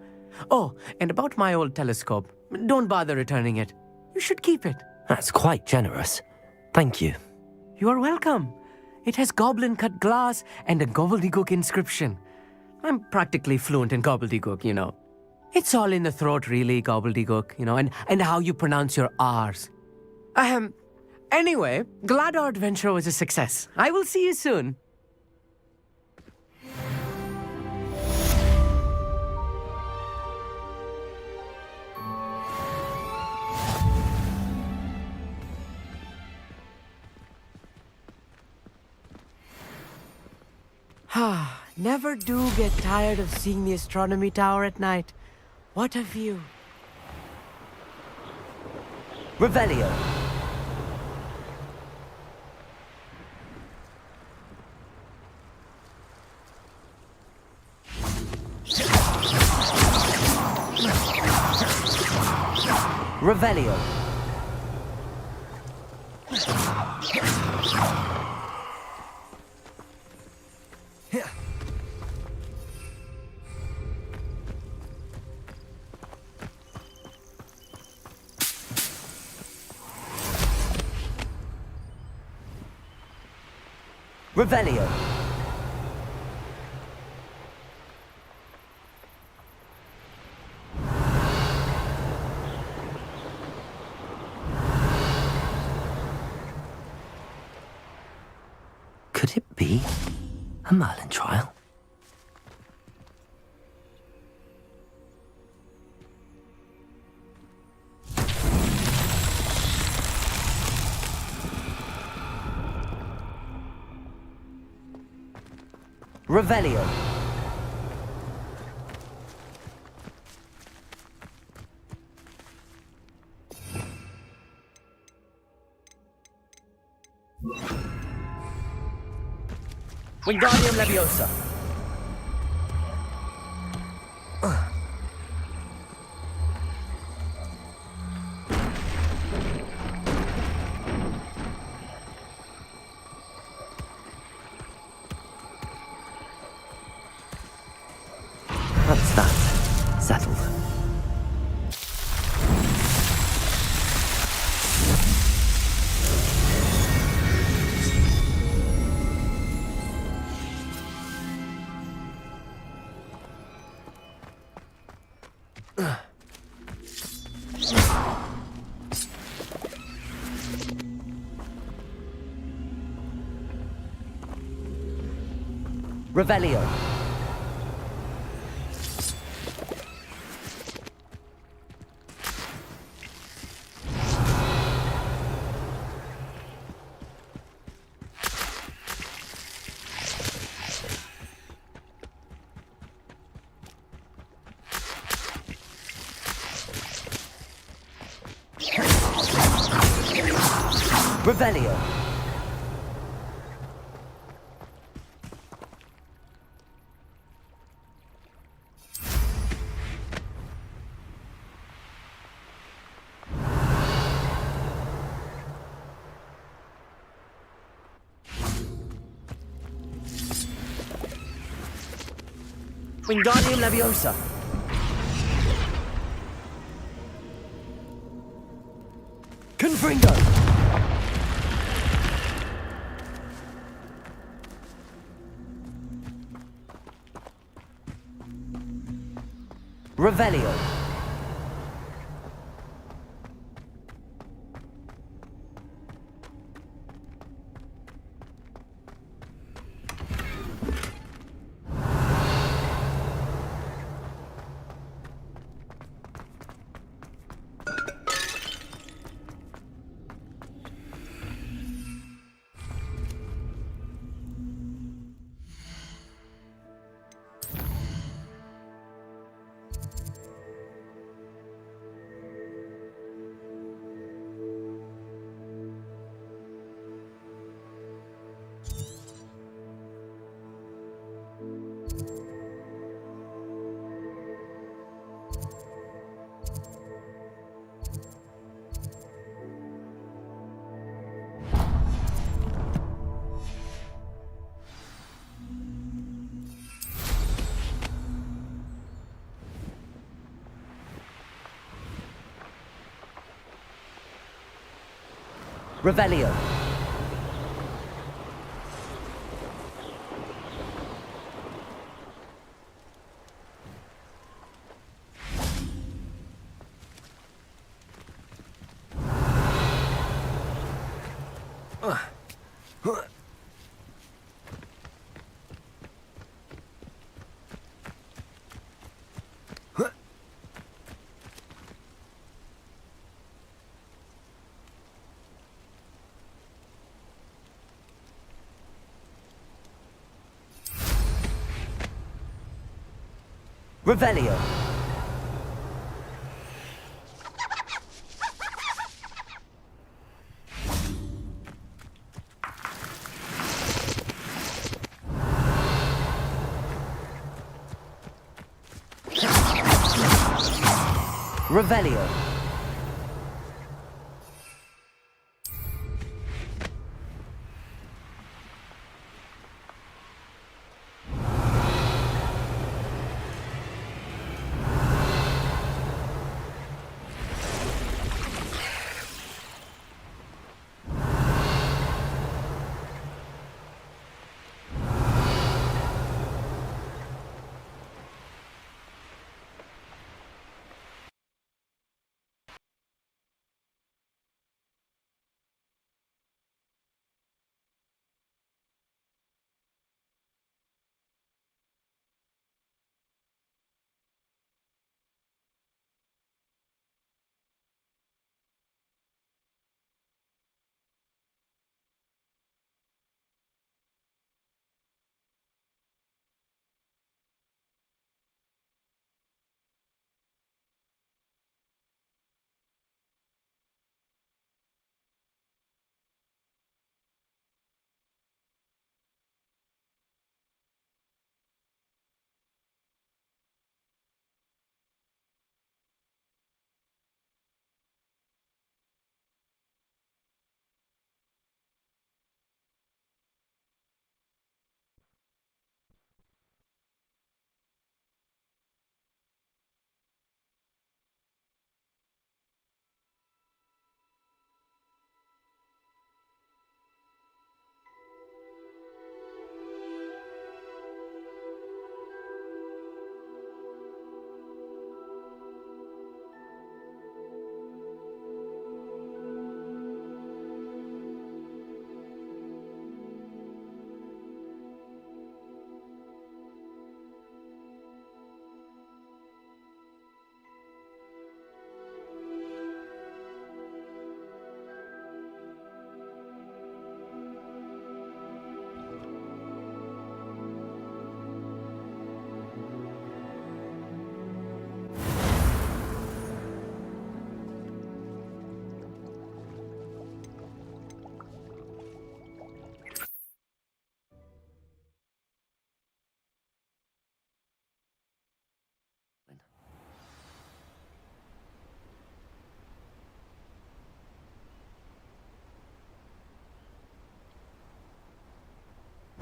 Oh, and about my old telescope, don't bother returning it. You should keep it. That's quite generous. Thank you. You are welcome. It has goblin-cut glass and a gobbledygook inscription. I'm practically fluent in gobbledygook, you know. It's all in the throat, really, gobbledygook, you know, and how you pronounce your R's. Anyway, glad our adventure was a success. I will see you soon. Never do get tired of seeing the astronomy tower at night. What a view. Revelio. Revelio. Revelio. Could it be a Merlin trial? Revelio. Wingardium Leviosa. That's that. Settled. Revelio. Revelio. Wingardium Leviosa. Confringo. Revelio. Revelio. Revelio. Revelio.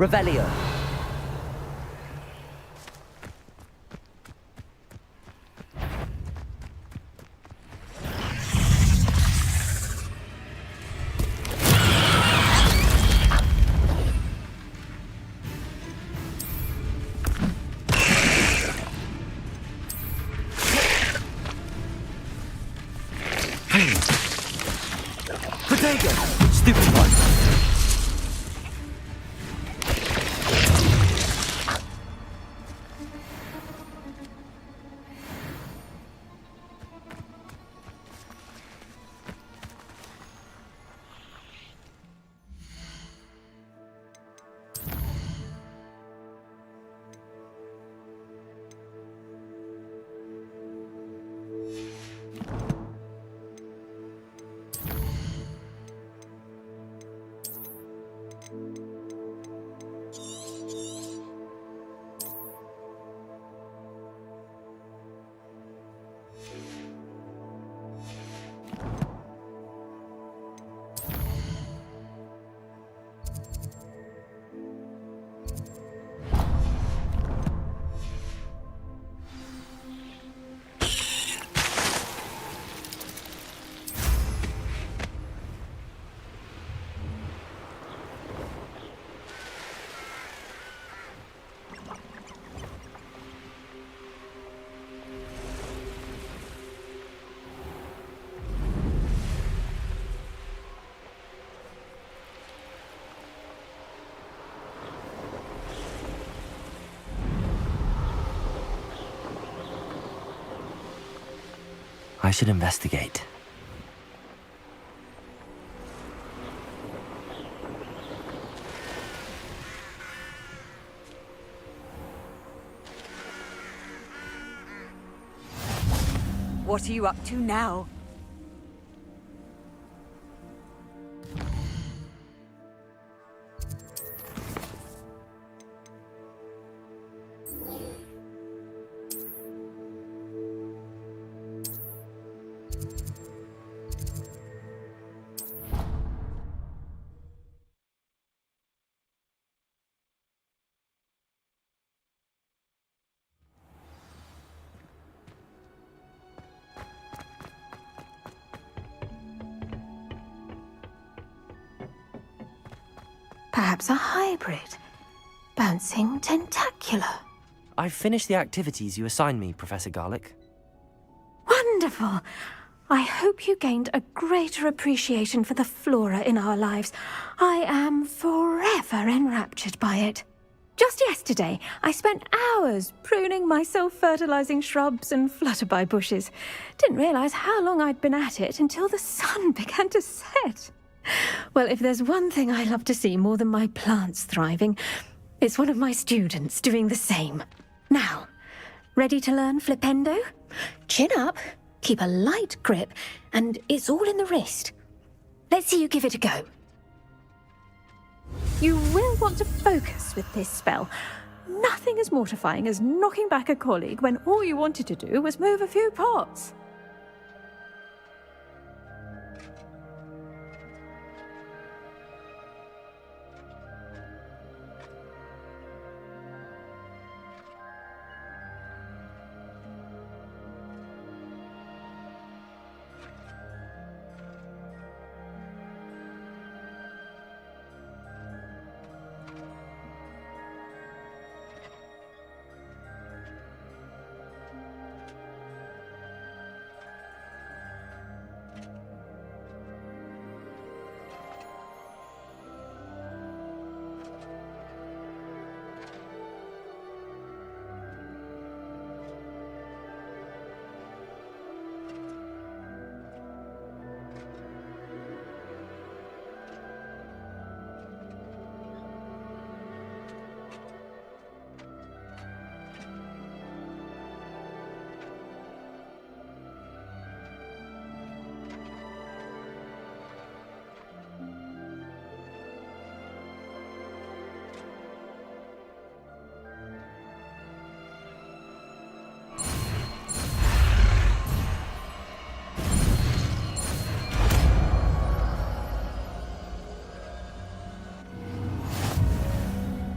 Revelio. Protego! Stupid one! I should investigate. What are you up to now? Perhaps a hybrid. Bouncing tentacular. I've finished the activities you assigned me, Professor Garlick. Wonderful! I hope you gained a greater appreciation for the flora in our lives. I am forever enraptured by it. Just yesterday, I spent hours pruning my self-fertilizing shrubs and flutterby bushes. Didn't realize how long I'd been at it until the sun began to set. Well, if there's one thing I love to see more than my plants thriving, it's one of my students doing the same. Now, ready to learn flipendo? Chin up, keep a light grip, and it's all in the wrist. Let's see you give it a go. You will want to focus with this spell. Nothing as mortifying as knocking back a colleague when all you wanted to do was move a few pots.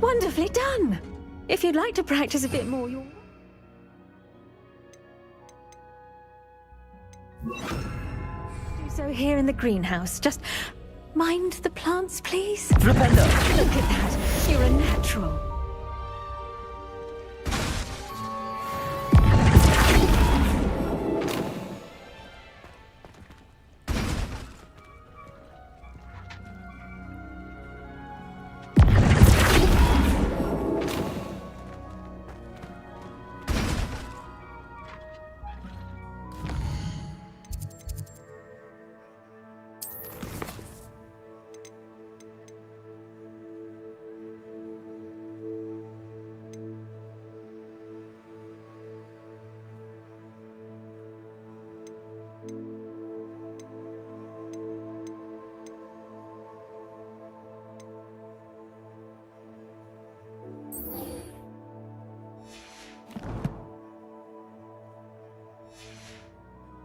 Wonderfully done! If you'd like to practice a bit more, you'll... do so here in the greenhouse. Just mind the plants, please. Flipendo! Look at that! You're a natural.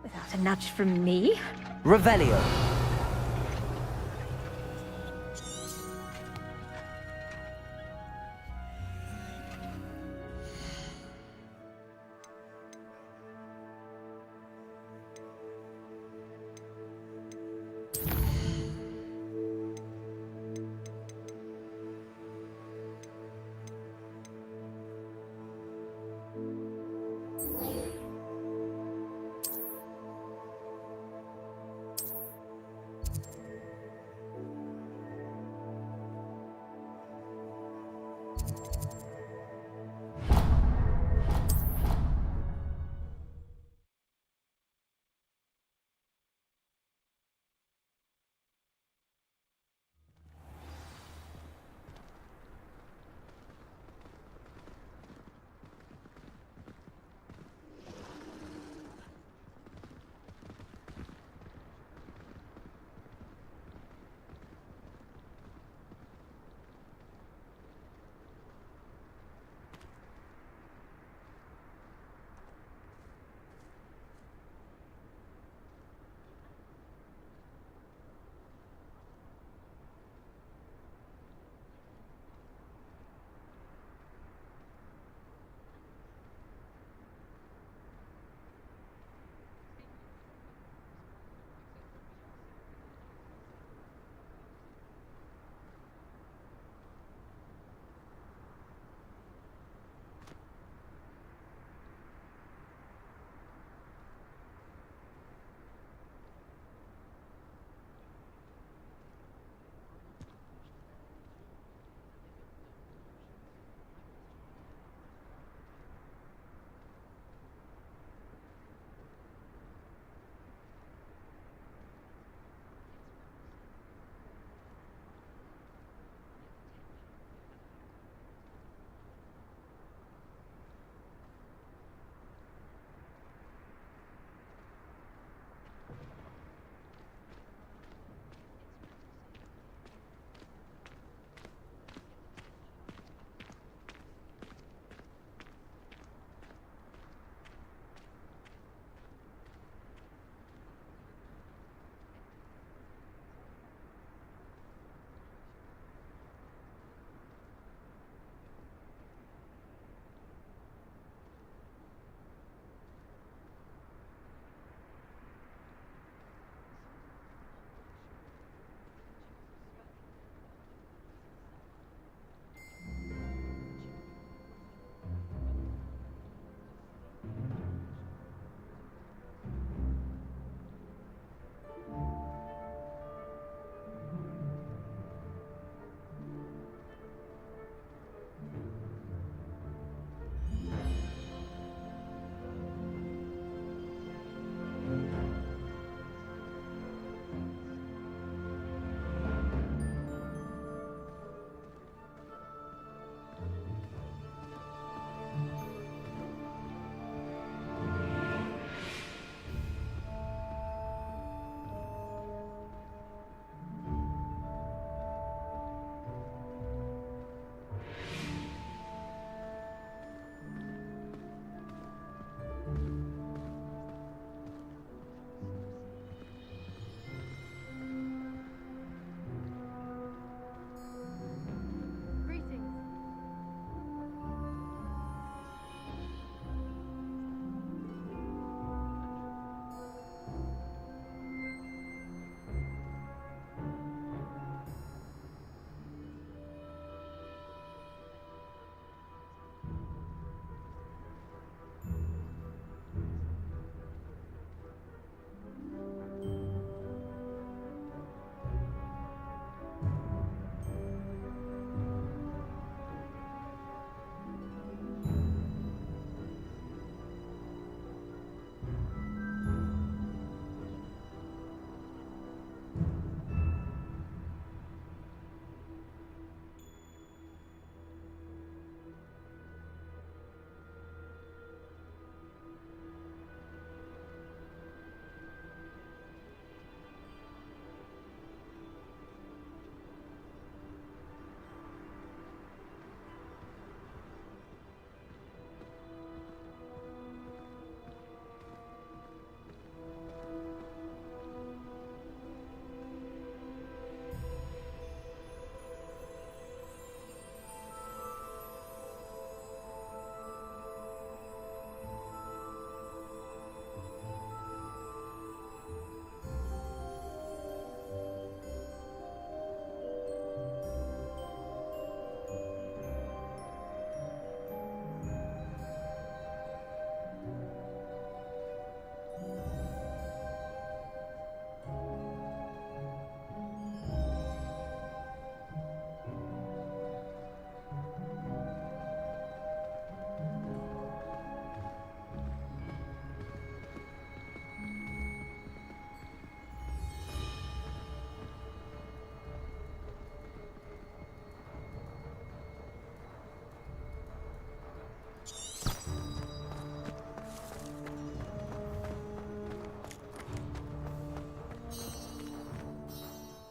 Without a nudge from me. Revelio.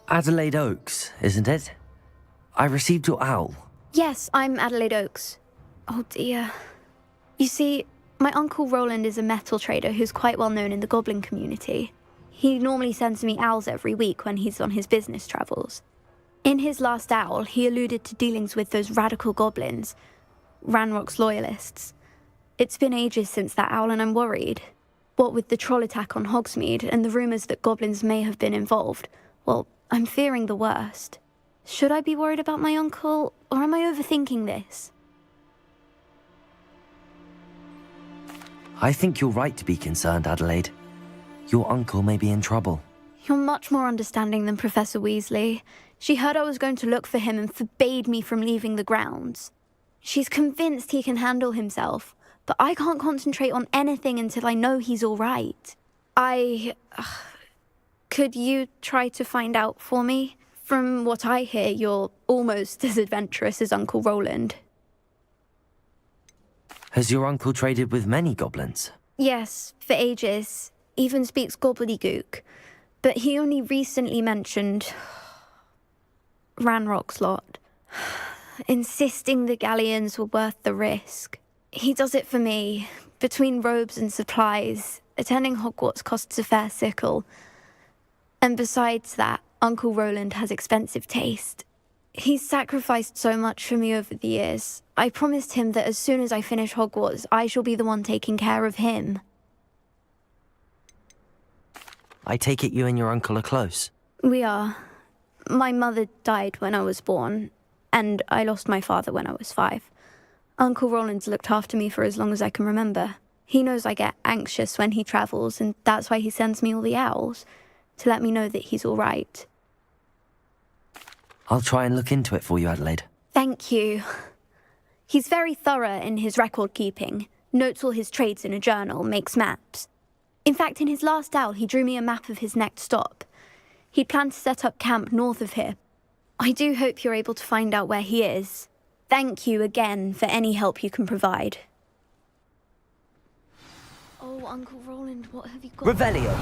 Adelaide Oaks, isn't it? I received your owl. Yes, I'm Adelaide Oaks. Oh dear. You see, my Uncle Roland is a metal trader who's quite well known in the goblin community. He normally sends me owls every week when he's on his business travels. In his last owl, he alluded to dealings with those radical goblins, Ranrock's loyalists. It's been ages since that owl and I'm worried. What with the troll attack on Hogsmeade and the rumours that goblins may have been involved, well, I'm fearing the worst. Should I be worried about my uncle, or am I overthinking this? I think you're right to be concerned, Adelaide. Your uncle may be in trouble. You're much more understanding than Professor Weasley. She heard I was going to look for him and forbade me from leaving the grounds. She's convinced he can handle himself, but I can't concentrate on anything until I know he's all right. Could you try to find out for me? From what I hear, you're almost as adventurous as Uncle Roland. Has your uncle traded with many goblins? Yes, for ages. Even speaks gobbledygook. But he only recently mentioned Ranrock's lot, insisting the galleons were worth the risk. He does it for me. Between robes and supplies, attending Hogwarts costs a fair sickle. And besides that, Uncle Roland has expensive taste. He's sacrificed so much for me over the years. I promised him that as soon as I finish Hogwarts, I shall be the one taking care of him. I take it you and your uncle are close. We are. My mother died when I was born, and I lost my father when I was 5. Uncle Roland's looked after me for as long as I can remember. He knows I get anxious when he travels, and that's why he sends me all the owls, to let me know that he's all right. I'll try and look into it for you, Adelaide. Thank you. He's very thorough in his record keeping, notes all his trades in a journal, makes maps. In fact, in his last owl, he drew me a map of his next stop. He'd planned to set up camp north of here. I do hope you're able to find out where he is. Thank you again for any help you can provide. Oh, Uncle Roland, what have you got? Revelio.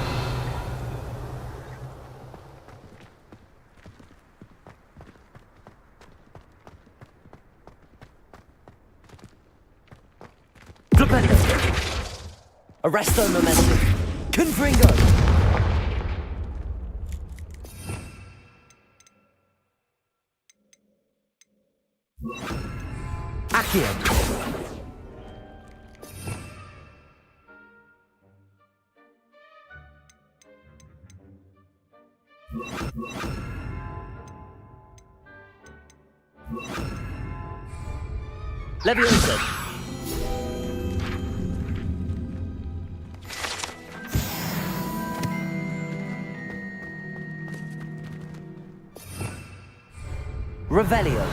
Arresto momentum. Confringo. Accio. Leviosa. Revelio.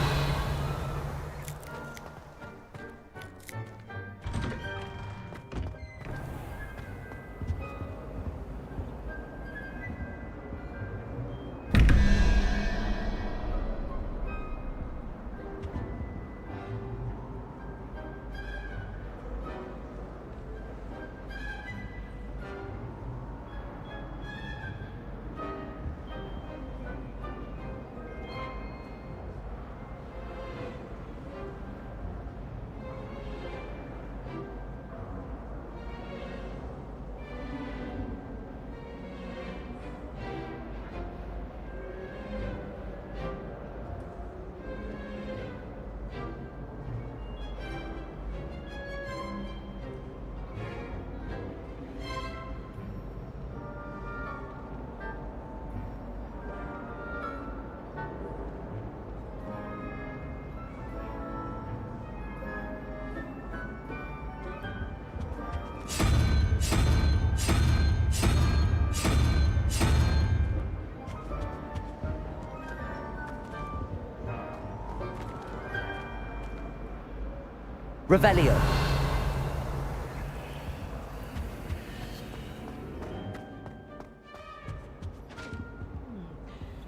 Revelio.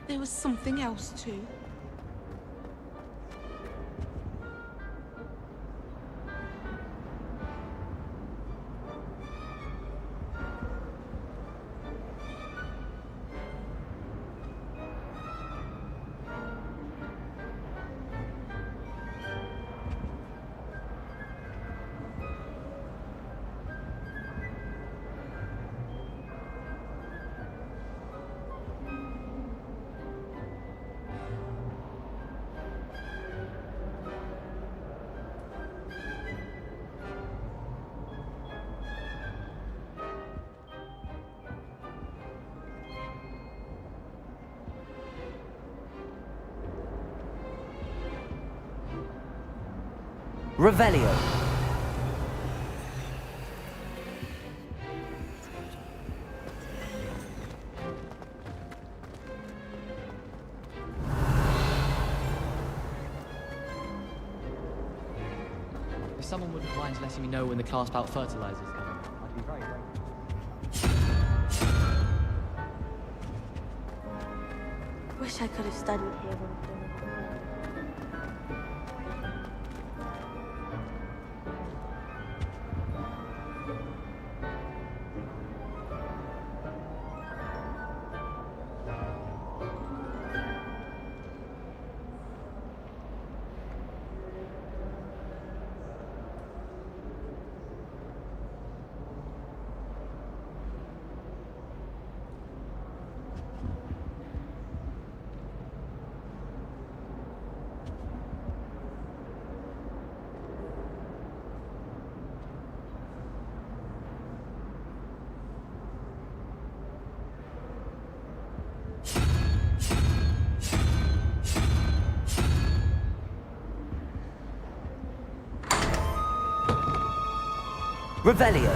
There was something else too. Revelio. If someone wouldn't mind letting me know when the class bout fertilizers come, I'd be very grateful. Wish I could have studied here. Revelio.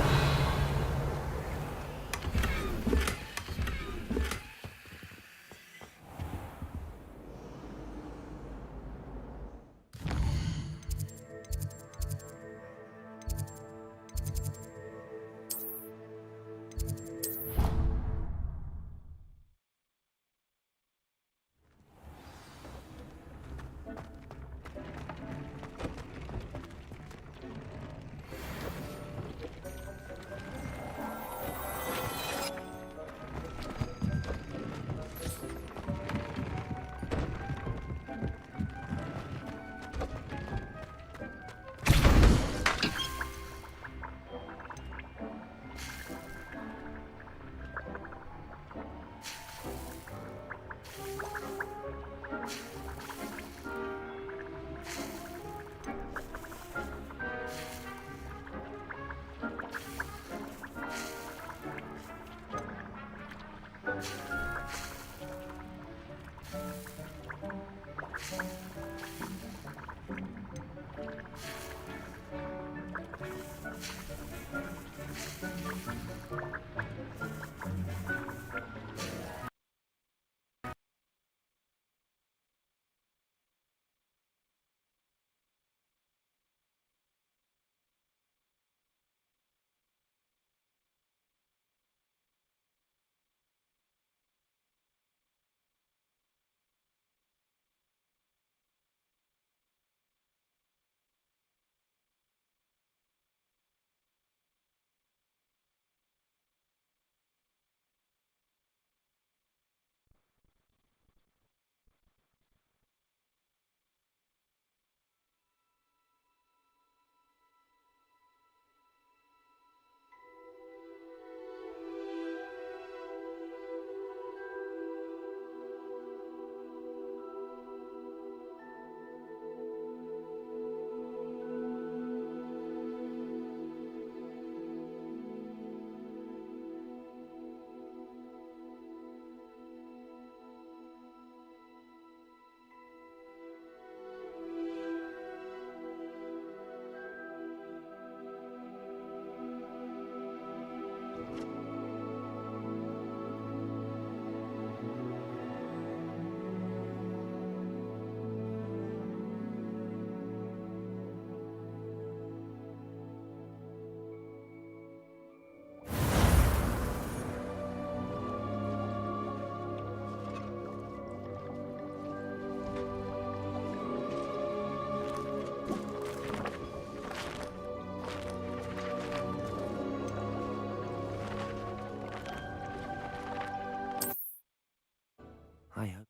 I hope.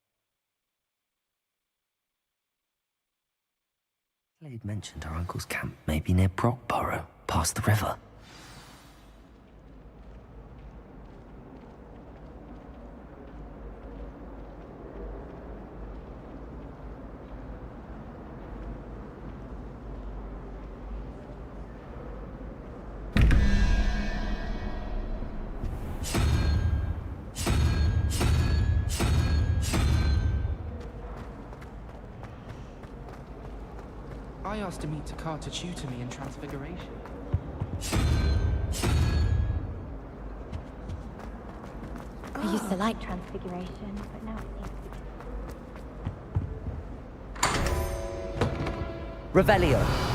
Slade mentioned her uncle's camp may be near Brockborough, past the river. I asked Amitakar to tutor me in Transfiguration. I used to like Transfiguration, but now it seems Revelio.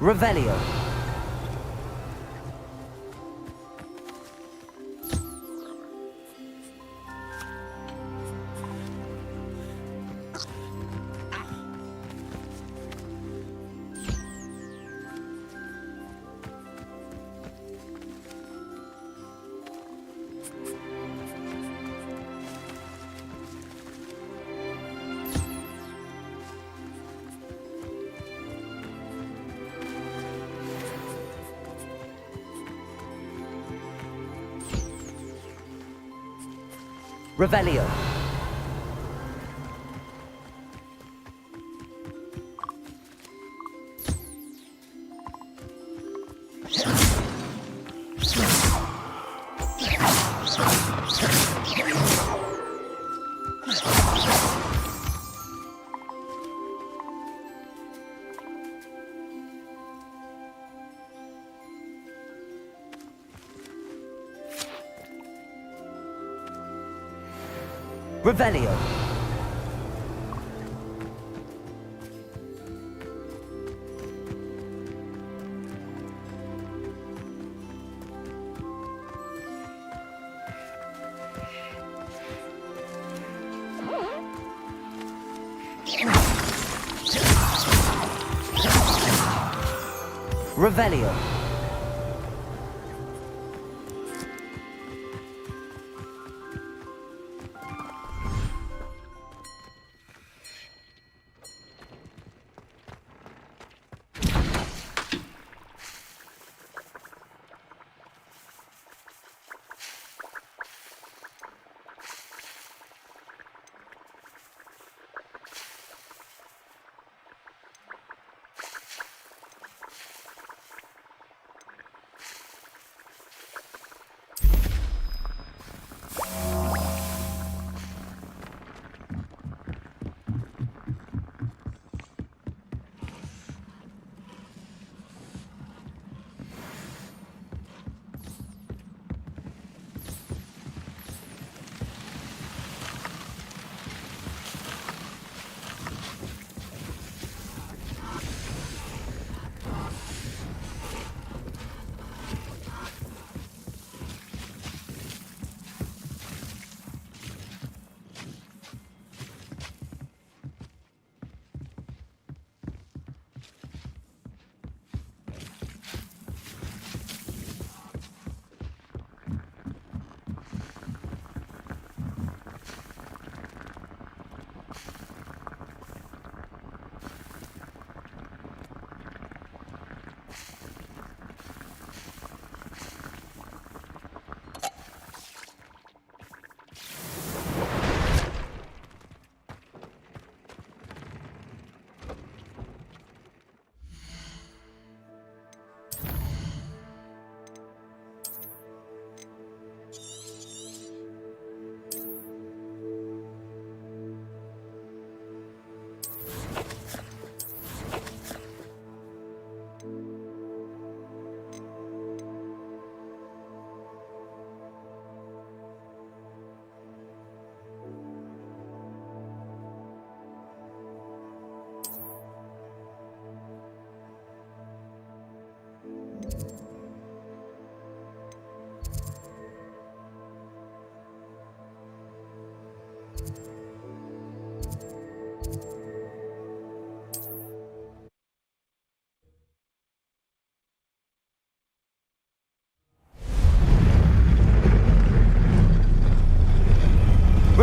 Revelio. Revelio. Revelio. Revelio.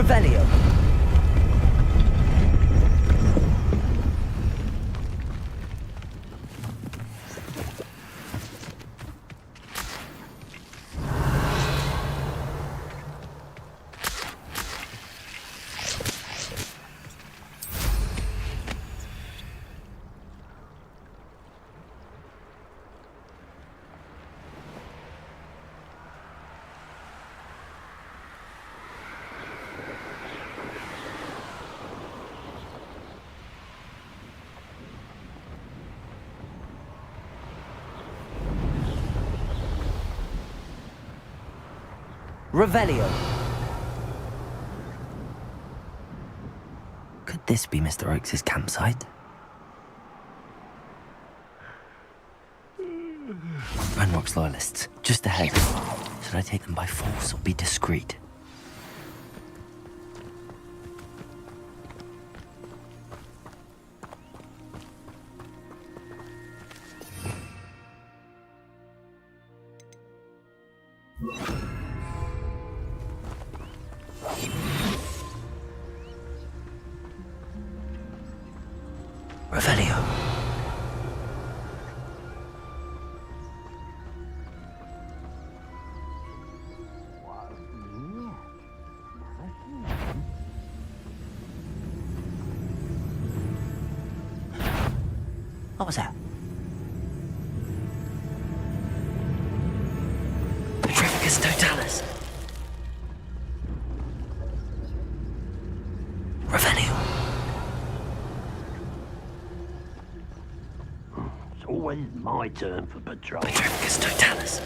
Revelio. Revelio. Could this be Mr. Oakes' campsite? Ranrock's loyalists, just ahead. Should I take them by force or be discreet? Revelio. What was that? Petrificus totalis. Revelio. It's always my turn for patrol. Petrificus totalis.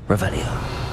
Revelio.